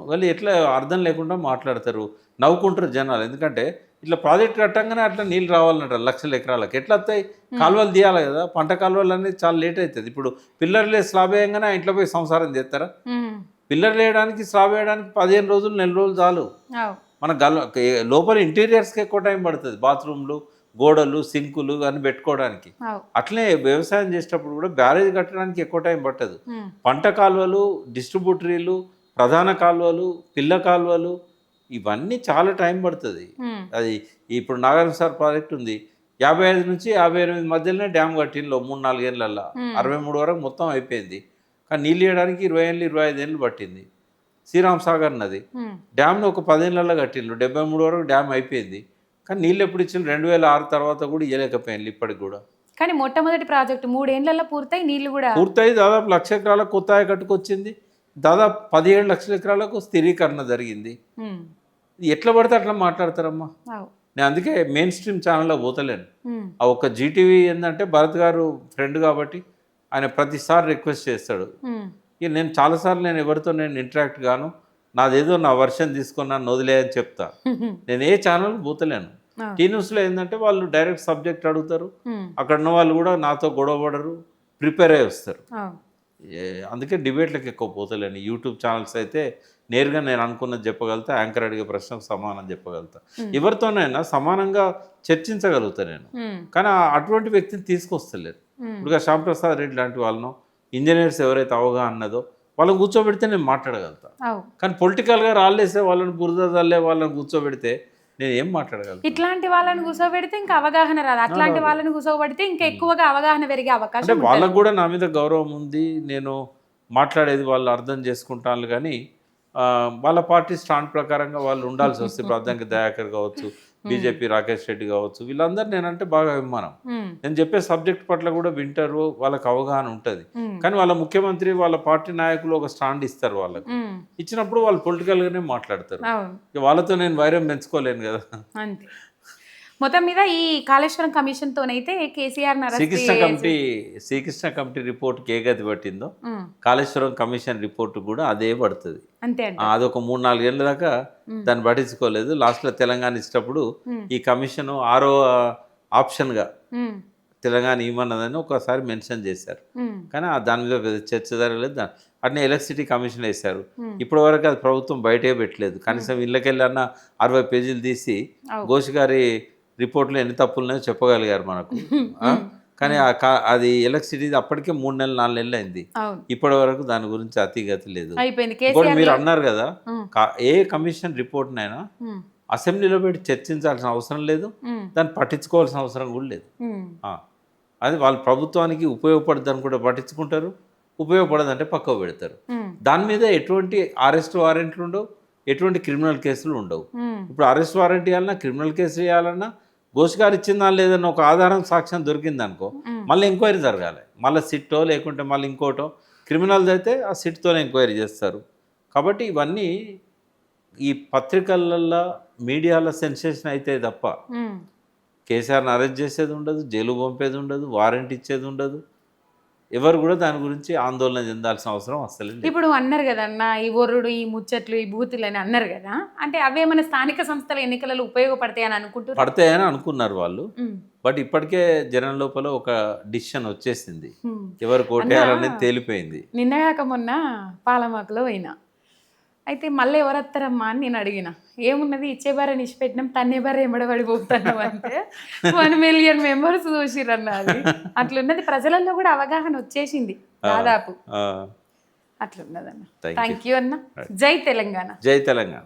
వాళ్ళు ఎట్లా అర్థం లేకుండా మాట్లాడతారు, నవ్వుకుంటారు జనాలు. ఎందుకంటే ఇట్లా ప్రాజెక్ట్ కట్టంగానే అట్లా నీళ్ళు రావాలంటారు 1,00,000 ఎకరాలకు. ఎట్లా వస్తాయి? కాలువలు తీయాలి కదా. పంట కాలువలు అనేది చాలా లేట్ అవుతుంది. ఇప్పుడు పిల్లర్లే స్లాబ్ వేయంగానే ఆ ఇంట్లో పోయి సంసారం చేస్తారా? పిల్లర్లు వేయడానికి స్లాబ్ వేయడానికి 15 రోజులు 4 రోజులు చాలు. మన లోపల ఇంటీరియర్స్కి ఎక్కువ టైం పడుతుంది, బాత్రూమ్లు గోడలు సింకులు అని పెట్టుకోవడానికి. అట్లనే వ్యవసాయం చేసేటప్పుడు కూడా బ్యారేజ్ కట్టడానికి ఎక్కువ టైం పట్టదు. పంట కాలువలు, డిస్ట్రిబ్యూటరీలు, ప్రధాన కాలువలు, పిల్ల కాలువలు, ఇవన్నీ చాలా టైం పడుతుంది. అది ఇప్పుడు నాగార్జున సార్ ప్రాజెక్ట్ ఉంది, 55 నుంచి 58 మధ్యలోనే డ్యామ్ కట్టిండ్లో 3-4 ఏళ్ళల్లో. 63 వరకు మొత్తం అయిపోయింది. కానీ నీళ్ళు వేయడానికి 20 ఏళ్ళు 25 ఏళ్ళు పట్టింది. శ్రీరామ్ సాగర్ నది డ్యామ్ను ఒక 10 ఏళ్ళల్లో కట్టిండ్రు, 73 వరకు డ్యామ్ అయిపోయింది. కానీ నీళ్ళు ఎప్పుడు ఇచ్చిన 2006 తర్వాత కూడా ఇవ్వలేకపోయింది ఇప్పటికి కూడా. కానీ మొట్టమొదటి ప్రాజెక్టు 3 ఏళ్లలో పూర్తయి నీళ్లు కూడా పూర్తయి దాదాపు 1,00,000 ఎకరాలకు కొత్త ఆయకట్టుకొచ్చింది. దాదాపు 17 లక్షల ఎకరాలకు స్థిరీకరణ జరిగింది. ఎట్లా పడితే అట్లా మాట్లాడతారమ్మా. నేను అందుకే మెయిన్ స్ట్రీమ్ ఛానల్లో పోతలేను. ఆ ఒక్క జీటీవీ ఏంటంటే భరత్ గారు ఫ్రెండ్ కాబట్టి ఆయన ప్రతిసారి రిక్వెస్ట్ చేస్తాడు. ఇక నేను చాలాసార్లు నేను ఎవరితో నేను ఇంటరాక్ట్ గాను, నాదేదో నా వర్షన్ తీసుకున్నాను వదిలే అని చెప్తా. నేను ఏ ఛానల్ పోతలేను. టీ న్యూస్లో ఏంటంటే వాళ్ళు డైరెక్ట్ సబ్జెక్ట్ అడుగుతారు, అక్కడ ఉన్న వాళ్ళు కూడా నాతో గొడవ పడరు, ప్రిపేర్ అయ్యి వస్తారు. అందుకే డిబేట్లకు ఎక్కువ పోతలేను. యూట్యూబ్ ఛానల్స్ అయితే నేరుగా నేను అనుకున్నది చెప్పగలుగుతా, యాంకర్ అడిగే ప్రశ్నకు సమానం చెప్పగలుగుతా, ఎవరితోనైనా సమానంగా చర్చించగలుగుతా నేను. కానీ అటువంటి వ్యక్తిని తీసుకొస్తలేరు. ఇప్పుడు శ్యాంప్రసాద్ రెడ్డి లాంటి వాళ్ళను, ఇంజనీర్స్ ఎవరైతే అవగాహన అన్నదో వాళ్ళని కూర్చోబెడితే నేను మాట్లాడగలుగుతా. కానీ పొలిటికల్గా రాళ్ళేసే వాళ్ళని బురద చల్లే వాళ్ళని కూర్చోబెడితే నేను ఏం మాట్లాడగలను? ఇట్లాంటి వాళ్ళని కూర్చోబెడితే ఇంకా అవగాహన రాదు, అట్లాంటి వాళ్ళని కూర్చోబెడితే ఇంకా ఎక్కువగా అవగాహన పెరిగే అవకాశం. అంటే వాళ్ళకు కూడా నా మీద గౌరవం ఉంది, నేను మాట్లాడేది వాళ్ళు అర్థం చేసుకుంటాను. కానీ వాళ్ళ పార్టీ స్టాండ్ ప్రకారంగా వాళ్ళు ఉండాల్సి వస్తే ఇప్పుడు అద్దంకి దయాకర్ కావచ్చు, బీజేపీ రాకేష్ రెడ్డి కావచ్చు, వీళ్ళందరూ నేనంటే బాగా అభిమానం. నేను చెప్పే సబ్జెక్ట్ పట్ల కూడా వింటారు, వాళ్ళకి అవగాహన ఉంటుంది. కానీ వాళ్ళ ముఖ్యమంత్రి వాళ్ళ పార్టీ నాయకులు ఒక స్టాండ్ ఇస్తారు వాళ్ళకు. ఇచ్చినప్పుడు వాళ్ళు పొలిటికల్గానే మాట్లాడతారు. ఇక వాళ్ళతో నేను వైరం పెంచుకోలేను కదా. అంతే. మొత్తం మీద ఈ కాళేశ్వరం కమిషన్ తోనైతే కేసీఆర్ శ్రీకృష్ణ కమిటీ రిపోర్ట్ ఏ గతి పట్టిందో కాళేశ్వరం కమిషన్ రిపోర్ట్ కూడా అదే పడుతుంది. అంతే. అదొక 3-4 ఏళ్ళ దాకా దాన్ని పట్టించుకోలేదు. లాస్ట్లో తెలంగాణ ఇచ్చినప్పుడు ఈ కమిషన్ 6వ ఆప్షన్గా తెలంగాణ ఇవ్వన్నదని ఒకసారి మెన్షన్ చేశారు. కానీ దాని మీద చర్చ జరగలేదు. అట్నే ఎలక్ట్రిసిటీ కమిషన్ వేశారు. ఇప్పటి వరకు అది ప్రభుత్వం బయటే పెట్టలేదు. కనీసం ఇళ్ళకెళ్ళన్నా 60 పేజీలు తీసి ఘోష్ గారి రిపోర్ట్లో ఎన్ని తప్పులున్నాయో చెప్పగలిగారు మనకు. కానీ అది ఎలక్ట్రిసిటీ అప్పటికే 3 నెలలు 4 నెలలు అయింది. ఇప్పటి వరకు దాని గురించి అతిగతి లేదు. ఇప్పుడు మీరు అన్నారు కదా, ఏ కమిషన్ రిపోర్ట్నైనా అసెంబ్లీలో పెట్టి చర్చించాల్సిన అవసరం లేదు, దాన్ని పట్టించుకోవాల్సిన అవసరం కూడా లేదు. అది వాళ్ళ ప్రభుత్వానికి ఉపయోగపడదని కూడా పట్టించుకుంటారు, ఉపయోగపడదంటే పక్కకు పెడతారు. దాని మీద ఎటువంటి అరెస్ట్ వారెంట్లు ఉండవు, ఎటువంటి క్రిమినల్ కేసులు ఉండవు. ఇప్పుడు అరెస్ట్ వారెంట్ ఇవ్వాలన్నా, క్రిమినల్ కేసు చేయాలన్నా ఘోష్ గారు ఇచ్చిందా లేదన్న ఒక ఆధారం సాక్ష్యం దొరికింది అనుకో, మళ్ళీ ఎంక్వైరీ జరగాలి. మళ్ళీ సిట్టో లేకుంటే మళ్ళీ ఇంకోటో, క్రిమినల్స్ అయితే ఆ సిట్తోనే ఎంక్వైరీ చేస్తారు. కాబట్టి ఇవన్నీ ఈ పత్రికలల్లో మీడియాలో సెన్సేషన్ అయితే తప్ప కేసీఆర్ని అరెస్ట్ చేసేది ఉండదు, జైలు పంపేది ఉండదు, వారెంట్ ఇచ్చేది ఉండదు. ఎవరు కూడా దాని గురించి ఆందోళన చెందాల్సిన అవసరం అసలు. ఇప్పుడు అన్నారు కదా అన్న, ఈ ఒర్రుడు, ఈ ముచ్చట్లు, ఈ బూతులు అని అన్నారు కదా, అంటే అవేమైనా స్థానిక సంస్థల ఎన్నికలలో ఉపయోగపడతాయని అనుకుంటున్నారు? పడతాయని అనుకున్నారు వాళ్ళు. బట్ ఇప్పటికే జనం లోపల ఒక డిసిషన్ వచ్చేసింది, ఎవరు కోటేయాలనేది తేలిపోయింది. నిన్నగాక మొన్న పాలమాకులో పోయినా, అయితే మళ్ళీ ఎవరు వస్తారమ్మా అని నేను అడిగిన. ఏమున్నది, ఇచ్చే బారే నిష్పెట్టినాం, తన్నే బారే ఎమ్మడబడిపోతున్నాం అంటే 1 మిలియన్ మెంబర్స్ చూసిరన్న. అది అట్లున్నది, ప్రజలలో కూడా అవగాహన వచ్చేసింది దాదాపు. అట్లున్నదన్న. థ్యాంక్ యూ అన్న. జై తెలంగాణ. జై తెలంగాణ.